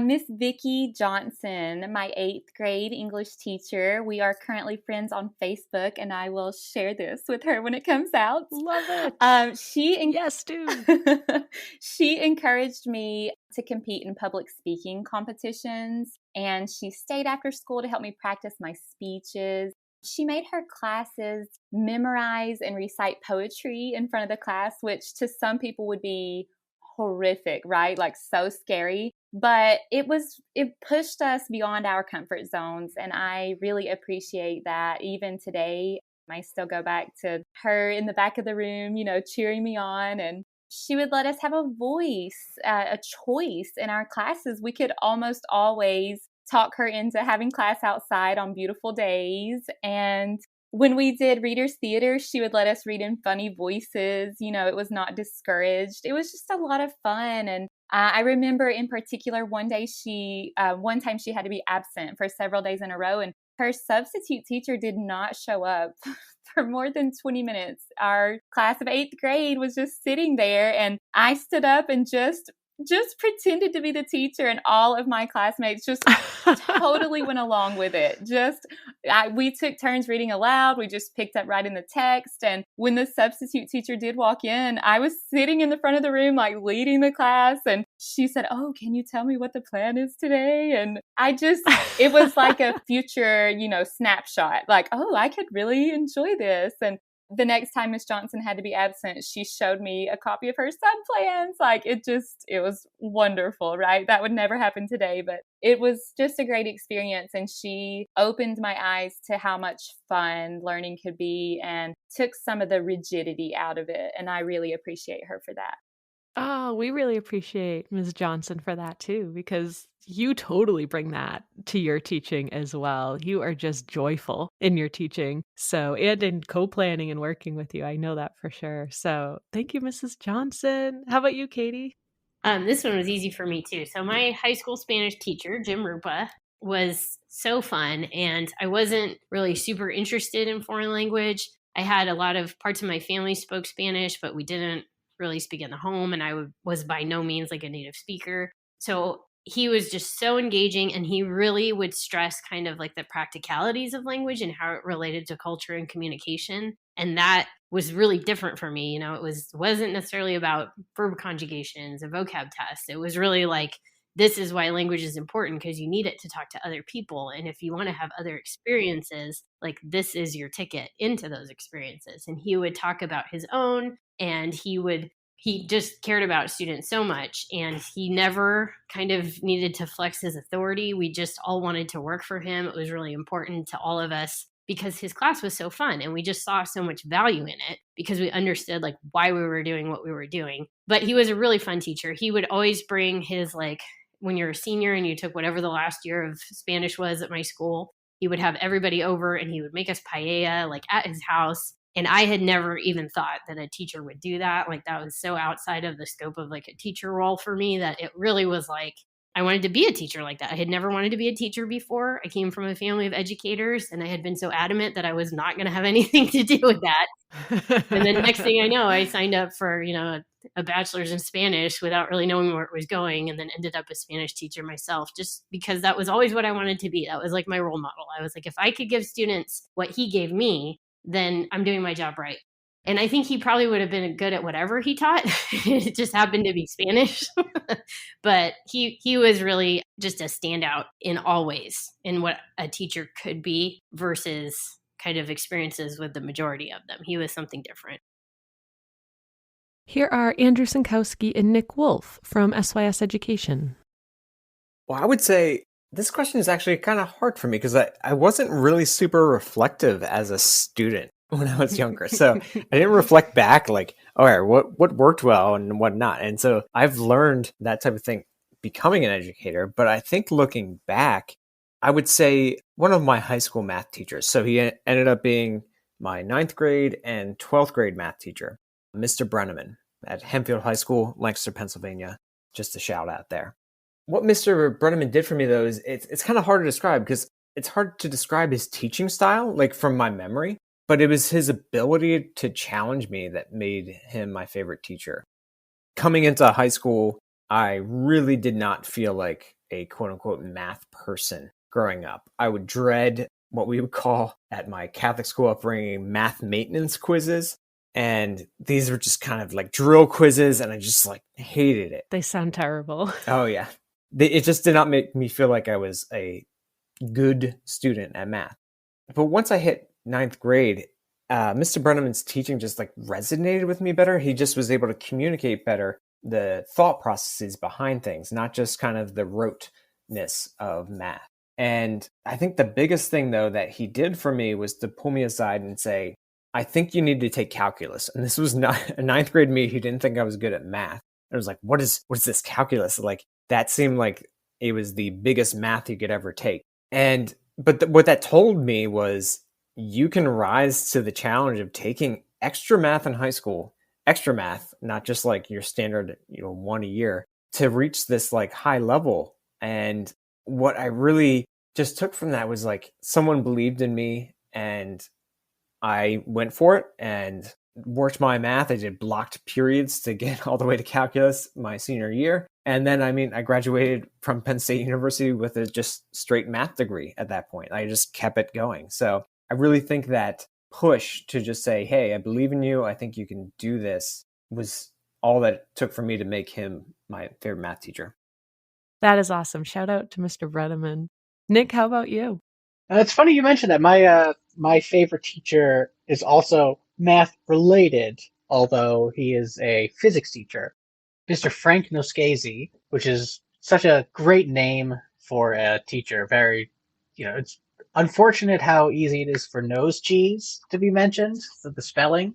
Miss Vicki Johnson, my 8th grade English teacher. We are currently friends on Facebook, and I will share this with her when it comes out. Love it. Yes, do. She encouraged me to compete in public speaking competitions, and she stayed after school to help me practice my speeches. She made her classes memorize and recite poetry in front of the class, which to some people would be horrific, right? Like so scary. But it pushed us beyond our comfort zones. And I really appreciate that. Even today, I still go back to her in the back of the room, cheering me on. And she would let us have a voice, a choice in our classes. We could almost always talk her into having class outside on beautiful days. And when we did readers theater, she would let us read in funny voices. It was not discouraged. It was just a lot of fun. And I remember in particular one time she had to be absent for several days in a row, and her substitute teacher did not show up for more than 20 minutes. Our class of 8th grade was just sitting there, and I stood up and just pretended to be the teacher, and all of my classmates just totally went along with it. We took turns reading aloud. We just picked up right in the text. And when the substitute teacher did walk in, I was sitting in the front of the room, like leading the class. And she said, "Oh, can you tell me what the plan is today?" And it was like a future, snapshot, like, oh, I could really enjoy this. And the next time Miss Johnson had to be absent, she showed me a copy of her sub plans. Like it was wonderful, right? That would never happen today, but it was just a great experience. And she opened my eyes to how much fun learning could be and took some of the rigidity out of it. And I really appreciate her for that. Oh, we really appreciate Ms. Johnson for that too, because you totally bring that to your teaching as well. You are just joyful in your teaching. So, and in co-planning and working with you, I know that for sure. So thank you, Mrs. Johnson. How about you, Katie? This one was easy for me too. So my high school Spanish teacher, Jim Rupa, was so fun. And I wasn't really super interested in foreign language. I had a lot of parts of my family spoke Spanish, but we didn't really speak in the home, and I was by no means like a native speaker. So he was just so engaging, and he really would stress kind of like the practicalities of language and how it related to culture and communication. And that was really different for me. It wasn't necessarily about verb conjugations or vocab tests. It was really like, this is why language is important, because you need it to talk to other people. And if you want to have other experiences, like this is your ticket into those experiences. And he would talk about his own, and he just cared about students so much, and he never kind of needed to flex his authority. We just all wanted to work for him. It was really important to all of us because his class was so fun, and we just saw so much value in it because we understood like why we were doing what we were doing. But he was a really fun teacher. He would always bring his, like, when you're a senior and you took whatever the last year of Spanish was at my school, he would have everybody over and he would make us paella like at his house. And I had never even thought that a teacher would do that. Like that was so outside of the scope of like a teacher role for me that it really was like, I wanted to be a teacher like that. I had never wanted to be a teacher before. I came from a family of educators, and I had been so adamant that I was not going to have anything to do with that. And then next thing I know, I signed up for, a bachelor's in Spanish without really knowing where it was going, and then ended up a Spanish teacher myself, just because that was always what I wanted to be. That was like my role model. I was like, if I could give students what he gave me, then I'm doing my job right. And I think he probably would have been good at whatever he taught. It just happened to be Spanish. But he was really just a standout in all ways in what a teacher could be versus kind of experiences with the majority of them. He was something different. Here are Andrew Senkowski and Nick Wolf from SYS Education. Well, I would say this question is actually kind of hard for me because I wasn't really super reflective as a student when I was younger. So I didn't reflect back like, all right, what worked well and what not. And so I've learned that type of thing becoming an educator. But I think looking back, I would say one of my high school math teachers. So he ended up being my 9th grade and 12th grade math teacher, Mr. Brenneman at Hempfield High School, Lancaster, Pennsylvania. Just a shout out there. What Mr. Brenneman did for me, though, is it's kind of hard to describe because it's hard to describe his teaching style, like from my memory, but it was his ability to challenge me that made him my favorite teacher. Coming into high school, I really did not feel like a quote unquote math person growing up. I would dread what we would call at my Catholic school upbringing math maintenance quizzes. And these were just kind of like drill quizzes, and I just like hated it. They sound terrible. Oh, yeah. It just did not make me feel like I was a good student at math. But once I hit 9th grade, Mr. Brenneman's teaching just like resonated with me better. He just was able to communicate better the thought processes behind things, not just kind of the roteness of math. And I think the biggest thing, though, that he did for me was to pull me aside and say, I think you need to take calculus. And this was not a 9th grade me who didn't think I was good at math. I was like, what is this calculus? Like, that seemed like it was the biggest math you could ever take. But what that told me was you can rise to the challenge of taking extra math in high school, extra math, not just like your standard, one a year, to reach this like high level. And what I really just took from that was like someone believed in me, and I went for it and worked my math. I did blocked periods to get all the way to calculus my senior year. And then, I graduated from Penn State University with a just straight math degree at that point. I just kept it going. So I really think that push to just say, hey, I believe in you, I think you can do this, was all that it took for me to make him my favorite math teacher. That is awesome. Shout out to Mr. Brenneman. Nick, how about you? It's funny you mentioned that. My favorite teacher is also math related, although he is a physics teacher, Mr. Frank Noskesi, which is such a great name for a teacher. Very, it's unfortunate how easy it is for nose cheese to be mentioned, the spelling,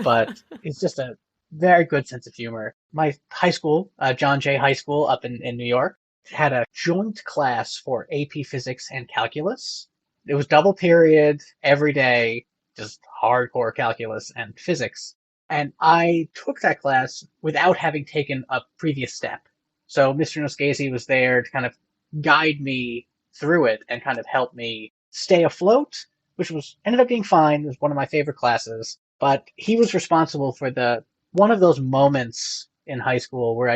but it's just a very good sense of humor. My high school, John Jay High School up in New York, had a joint class for AP Physics and Calculus. It was double period every day, just hardcore calculus and physics. And I took that class without having taken a previous step. So Mr. Noskesi was there to kind of guide me through it and kind of help me stay afloat, which ended up being fine. It was one of my favorite classes. But he was responsible for one of those moments in high school where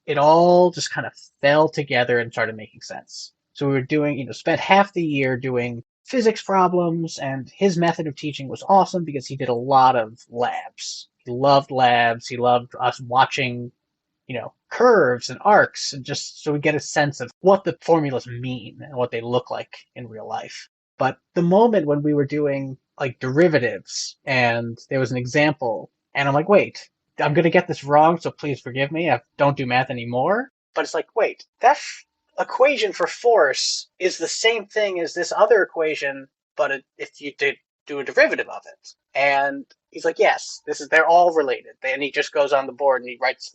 it all just kind of fell together and started making sense. So we were doing, spent half the year doing physics problems, and his method of teaching was awesome because he did a lot of labs. He loved labs. He loved us watching, curves and arcs, and just so we get a sense of what the formulas mean and what they look like in real life. But the moment when we were doing like derivatives and there was an example, and I'm like, wait, I'm going to get this wrong, so please forgive me. I don't do math anymore. But it's like, wait, that equation for force is the same thing as this other equation, but if you did do a derivative of it. And he's like, yes, they're all related. And he just goes on the board and he writes,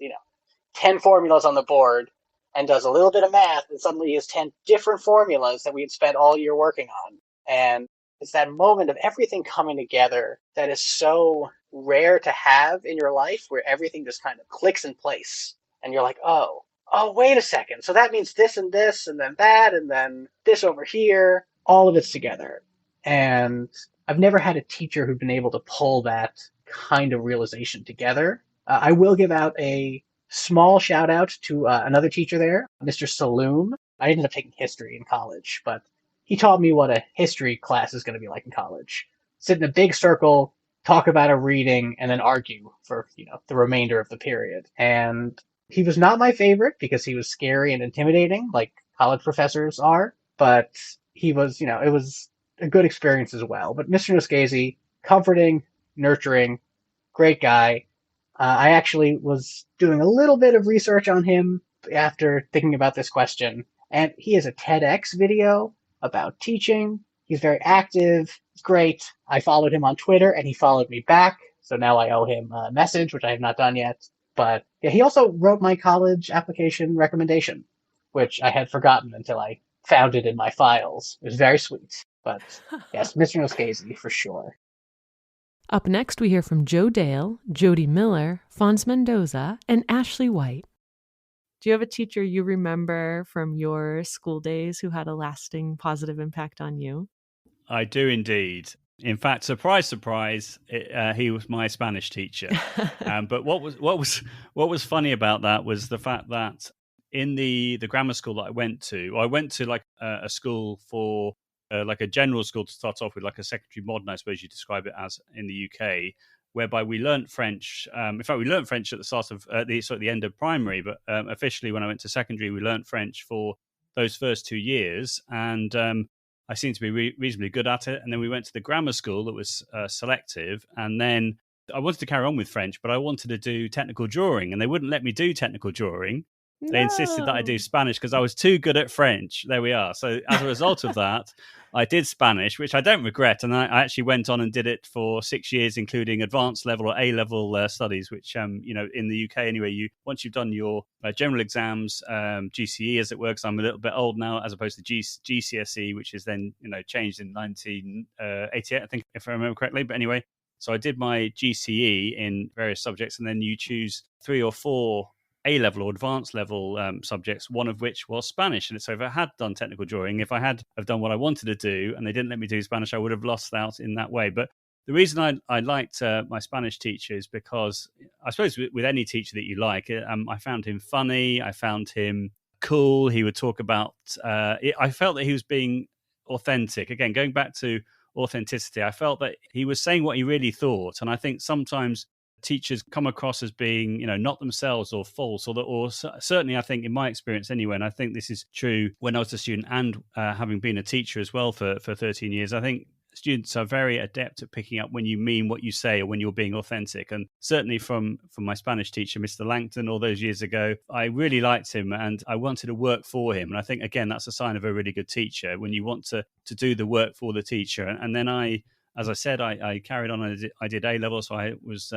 10 formulas on the board and does a little bit of math, and suddenly he has 10 different formulas that we had spent all year working on. And it's that moment of everything coming together that is so rare to have in your life, where everything just kind of clicks in place. And you're like, oh, oh, wait a second. So that means this, and then that, and then this over here. All of it's together. And I've never had a teacher who'd been able to pull that kind of realization together. I will give out a small shout out to another teacher there, Mr. Saloom. I ended up taking history in college, but he taught me what a history class is going to be like in college. Sit in a big circle, talk about a reading, and then argue for, the remainder of the period. And he was not my favorite because he was scary and intimidating, like college professors are, but he was, it was a good experience as well. But Mr. Noskesi, comforting, nurturing, great guy. I actually was doing a little bit of research on him after thinking about this question, and he has a TEDx video about teaching. He's very active. It's great. I followed him on Twitter, and he followed me back, so now I owe him a message, which I have not done yet. But yeah, he also wrote my college application recommendation, which I had forgotten until I found it in my files. It was very sweet. But yes, Mr. Noskesi for sure. Up next, we hear from Joe Dale, Jodi Miller, Fonz Mendoza, and Ashley White. Do you have a teacher you remember from your school days who had a lasting positive impact on you? I do indeed. In fact, surprise, surprise, he was my Spanish teacher. But what was funny about that was the fact that in the grammar school that I went to like a school for like a general school to start off with, like a secondary modern, I suppose you describe it as in the UK, whereby we learnt French. In fact, we learnt French at the start of the end of primary, but officially when I went to secondary, we learnt French for those first 2 years, and I seemed to be reasonably good at it. And then we went to the grammar school that was selective, and then I wanted to carry on with French, but I wanted to do technical drawing, and they wouldn't let me do technical drawing. They insisted that I do Spanish because I was too good at French. There we are. So as a result of that, I did Spanish, which I don't regret. And I actually went on and did it for 6 years, including advanced level or A-level studies, which, in the UK anyway, once you've done your general exams, GCE as it works, I'm a little bit old now, as opposed to GCSE, which is then, changed in 1988, I think, if I remember correctly. But anyway, so I did my GCE in various subjects, and then you choose 3 or 4 A-level or advanced level subjects, one of which was Spanish. And so if I had done technical drawing, if I had have done what I wanted to do and they didn't let me do Spanish, I would have lost out in that way. But the reason I liked my Spanish teacher is because I suppose with any teacher that you like, I found him funny. I found him cool. He would talk about, I felt that he was being authentic. Again, going back to authenticity, I felt that he was saying what he really thought. And I think sometimes teachers come across as being, not themselves or false, or certainly I think in my experience anyway, and I think this is true when I was a student and having been a teacher as well for 13 years, I think students are very adept at picking up when you mean what you say or when you're being authentic. And certainly from my Spanish teacher, Mr. Langton, all those years ago, I really liked him and I wanted to work for him. And I think, again, that's a sign of a really good teacher, when you want to do the work for the teacher. And then as I said, I carried on. I did A-level, so I was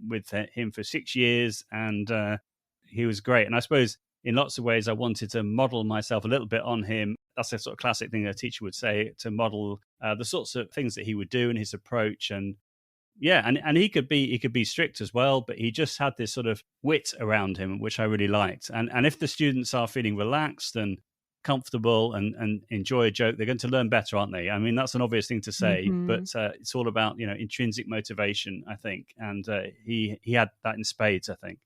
with him for 6 years, and he was great. And I suppose in lots of ways, I wanted to model myself a little bit on him. That's a sort of classic thing a teacher would say, to model the sorts of things that he would do and his approach. And yeah, and he could be strict as well, but he just had this sort of wit around him, which I really liked. And if the students are feeling relaxed and comfortable and enjoy a joke, they're going to learn better, aren't they? I mean, that's an obvious thing to say, but it's all about intrinsic motivation, I think, and he had that in spades, I think.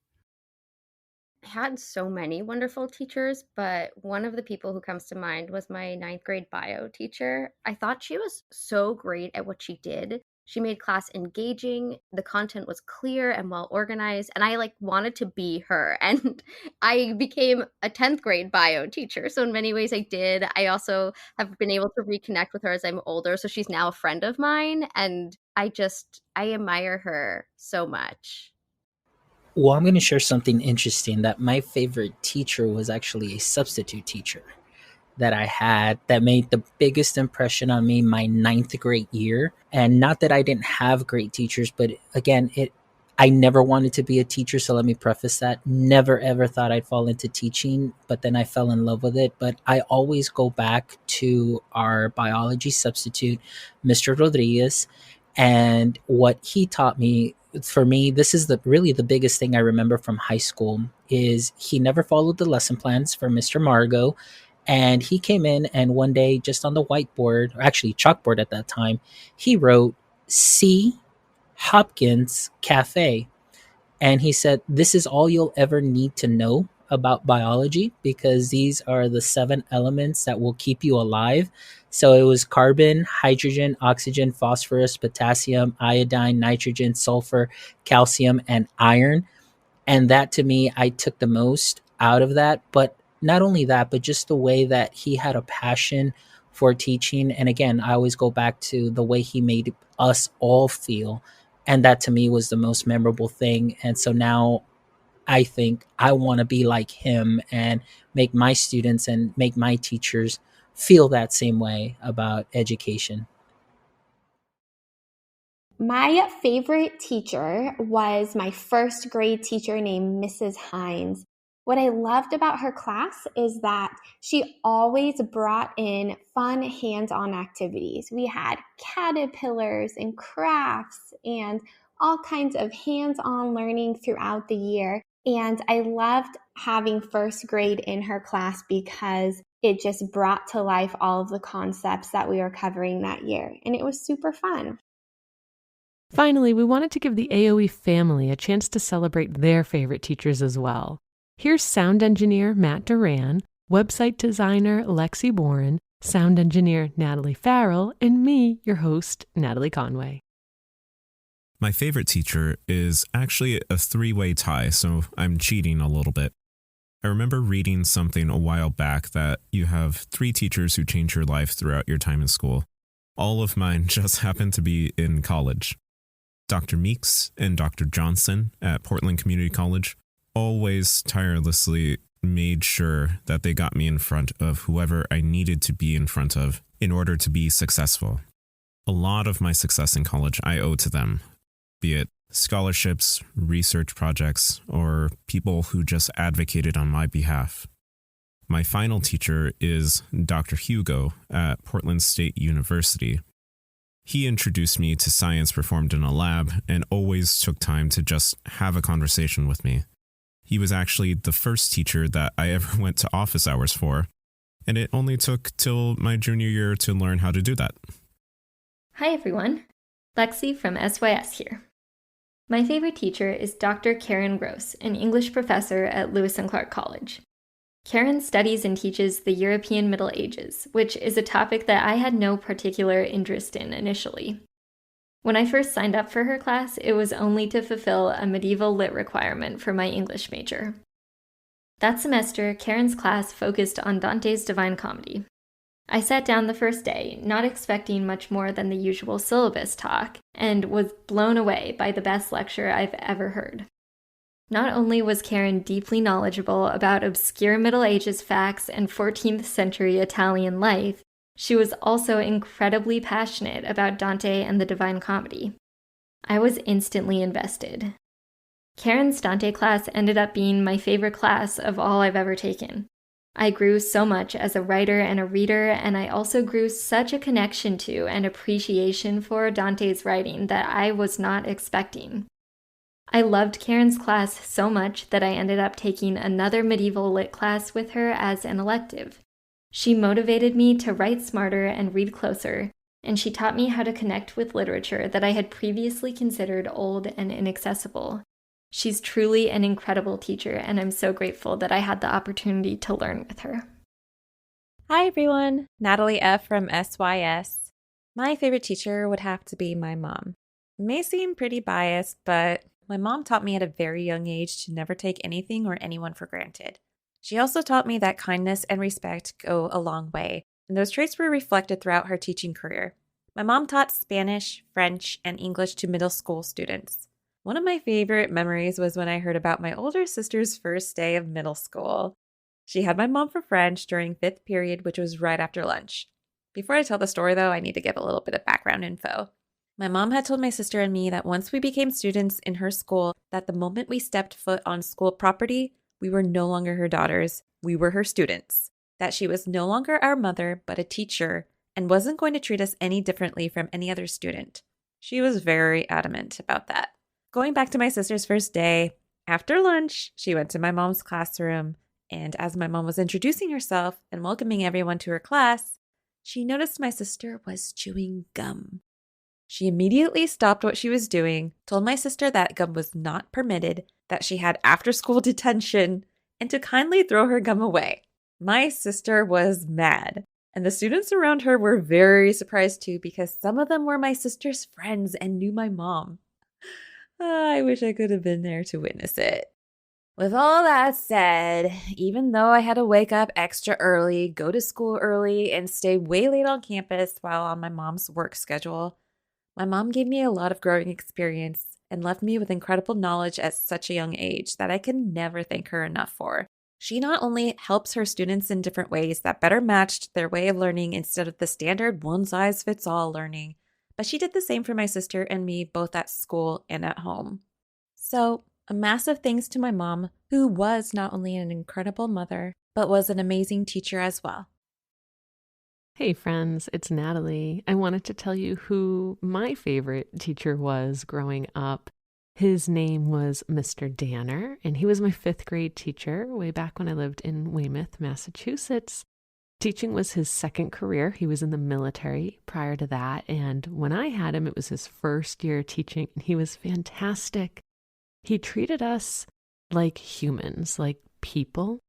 I had so many wonderful teachers, but one of the people who comes to mind was my 9th grade bio teacher. I thought she was so great at what she did. She made class engaging, the content was clear and well organized, and I wanted to be her. And I became a 10th grade bio teacher. So in many ways I did. I also have been able to reconnect with her as I'm older. So she's now a friend of mine, and I admire her so much. Well, I'm going to share something interesting, that my favorite teacher was actually a substitute teacher that I had that made the biggest impression on me my 9th grade year. And not that I didn't have great teachers, but again, I never wanted to be a teacher. So let me preface that. Never, ever thought I'd fall into teaching, but then I fell in love with it. But I always go back to our biology substitute, Mr. Rodriguez, and what he taught me. For me, this is really the biggest thing I remember from high school. is he never followed the lesson plans for Mr. Margot. And he came in and one day, just on the whiteboard, or actually chalkboard at that time, he wrote C. Hopkins Cafe. And he said, this is all you'll ever need to know about biology, because these are the 7 elements that will keep you alive. So it was carbon, hydrogen, oxygen, phosphorus, potassium, iodine, nitrogen, sulfur, calcium, and iron. And that, to me, I took the most out of that. But not only that, but just the way that he had a passion for teaching. And again, I always go back to the way he made us all feel. And that, to me, was the most memorable thing. And so now I think I want to be like him and make my students and make my teachers feel that same way about education. My favorite teacher was my first grade teacher named Mrs. Hines. What I loved about her class is that she always brought in fun hands-on activities. We had caterpillars and crafts and all kinds of hands-on learning throughout the year. And I loved having first grade in her class because it just brought to life all of the concepts that we were covering that year. And it was super fun. Finally, we wanted to give the AOE family a chance to celebrate their favorite teachers as well. Here's sound engineer Matt Duran, website designer Lexie Boren, sound engineer Natalie Farrell, and me, your host, Natalie Conway. My favorite teacher is actually a 3-way tie, so I'm cheating a little bit. I remember reading something a while back that you have 3 teachers who change your life throughout your time in school. All of mine just happened to be in college. Dr. Meeks and Dr. Johnson at Portland Community College always tirelessly made sure that they got me in front of whoever I needed to be in front of in order to be successful. A lot of my success in college I owe to them, be it scholarships, research projects, or people who just advocated on my behalf. My final teacher is Dr. Hugo at Portland State University. He introduced me to science performed in a lab and always took time to just have a conversation with me. He was actually the first teacher that I ever went to office hours for, and it only took till my junior year to learn how to do that. Hi everyone, Lexie from SYS here. My favorite teacher is Dr. Karen Gross, an English professor at Lewis and Clark College. Karen studies and teaches the European Middle Ages, which is a topic that I had no particular interest in initially. When I first signed up for her class, it was only to fulfill a medieval lit requirement for my English major. That semester, Karen's class focused on Dante's Divine Comedy. I sat down the first day, not expecting much more than the usual syllabus talk, and was blown away by the best lecture I've ever heard. Not only was Karen deeply knowledgeable about obscure Middle Ages facts and 14th century Italian life, she was also incredibly passionate about Dante and the Divine Comedy. I was instantly invested. Karen's Dante class ended up being my favorite class of all I've ever taken. I grew so much as a writer and a reader, and I also grew such a connection to and appreciation for Dante's writing that I was not expecting. I loved Karen's class so much that I ended up taking another medieval lit class with her as an elective. She motivated me to write smarter and read closer, and she taught me how to connect with literature that I had previously considered old and inaccessible. She's truly an incredible teacher, and I'm so grateful that I had the opportunity to learn with her. Hi everyone, Natalie F. from SYS. My favorite teacher would have to be my mom. It may seem pretty biased, but my mom taught me at a very young age to never take anything or anyone for granted. She also taught me that kindness and respect go a long way, and those traits were reflected throughout her teaching career. My mom taught Spanish, French, and English to middle school students. One of my favorite memories was when I heard about my older sister's first day of middle school. She had my mom for French during 5th period, which was right after lunch. Before I tell the story, though, I need to give a little bit of background info. My mom had told my sister and me that once we became students in her school, that the moment we stepped foot on school property, we were no longer her daughters, we were her students. That she was no longer our mother, but a teacher, and wasn't going to treat us any differently from any other student. She was very adamant about that. Going back to my sister's first day, After lunch, she went to my mom's classroom, and as my mom was introducing herself and welcoming everyone to her class, she noticed my sister was chewing gum. She immediately stopped what she was doing, told my sister that gum was not permitted, that she had after-school detention, and to kindly throw her gum away. My sister was mad, and the students around her were very surprised too because some of them were my sister's friends and knew my mom. I wish I could have been there to witness it. With all that said, even though I had to wake up extra early, go to school early, and stay way late on campus while on my mom's work schedule, my mom gave me a lot of growing experience and left me with incredible knowledge at such a young age that I can never thank her enough for. She not only helps her students in different ways that better matched their way of learning instead of the standard one-size-fits-all learning, but she did the same for my sister and me both at school and at home. So, a massive thanks to my mom, who was not only an incredible mother, but was an amazing teacher as well. Hey friends, it's Natalie. I wanted to tell you who my favorite teacher was growing up. His name was Mr. Danner, and he was my 5th grade teacher way back when I lived in Weymouth, Massachusetts. Teaching was his second career. He was in the military prior to that, and when I had him, it was his first year teaching, and he was fantastic. He treated us like humans, like people,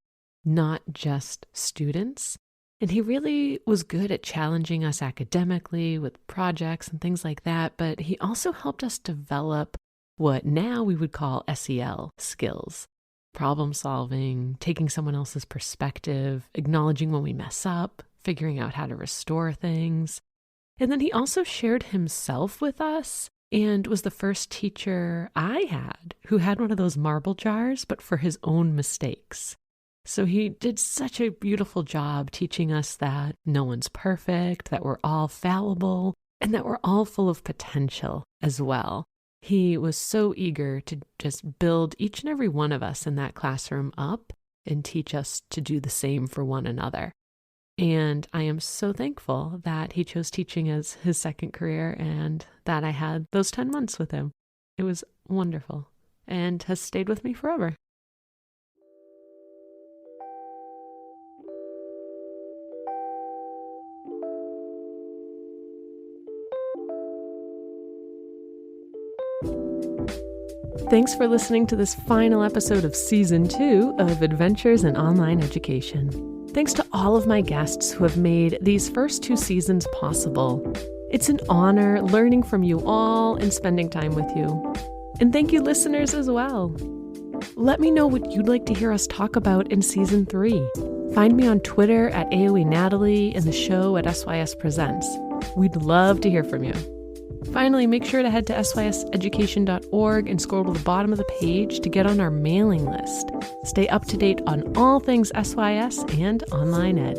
not just students. And he really was good at challenging us academically with projects and things like that, but he also helped us develop what now we would call SEL skills. Problem solving, taking someone else's perspective, acknowledging when we mess up, figuring out how to restore things. And then he also shared himself with us and was the first teacher I had who had one of those marble jars, but for his own mistakes. So he did such a beautiful job teaching us that no one's perfect, that we're all fallible, and that we're all full of potential as well. He was so eager to just build each and every one of us in that classroom up and teach us to do the same for one another. And I am so thankful that he chose teaching as his second career and that I had those 10 months with him. It was wonderful and has stayed with me forever. Thanks for listening to this final episode of Season 2 of Adventures in Online Education. Thanks to all of my guests who have made these first 2 seasons possible. It's an honor learning from you all and spending time with you. And thank you, listeners, as well. Let me know what you'd like to hear us talk about in Season 3. Find me on Twitter at AOE Natalie and the show at SYS Presents. We'd love to hear from you. Finally, make sure to head to syseducation.org and scroll to the bottom of the page to get on our mailing list. Stay up to date on all things SYS and online ed.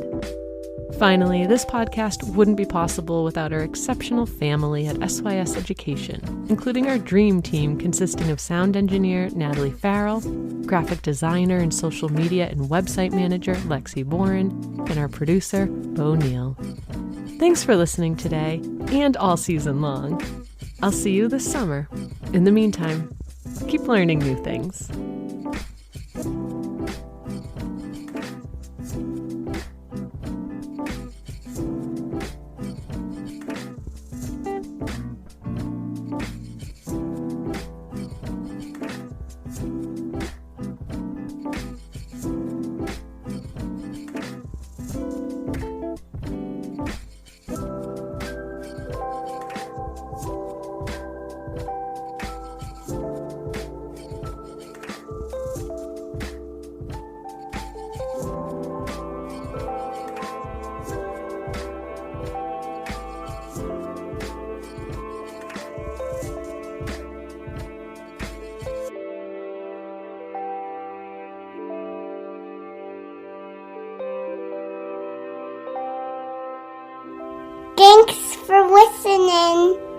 Finally, this podcast wouldn't be possible without our exceptional family at SYS Education, including our dream team consisting of sound engineer Natalie Farrell, graphic designer and social media and website manager Lexie Boren, and our producer, Bo Neal. Thanks for listening today and all season long. I'll see you this summer. In the meantime, keep learning new things. Thanks for listening.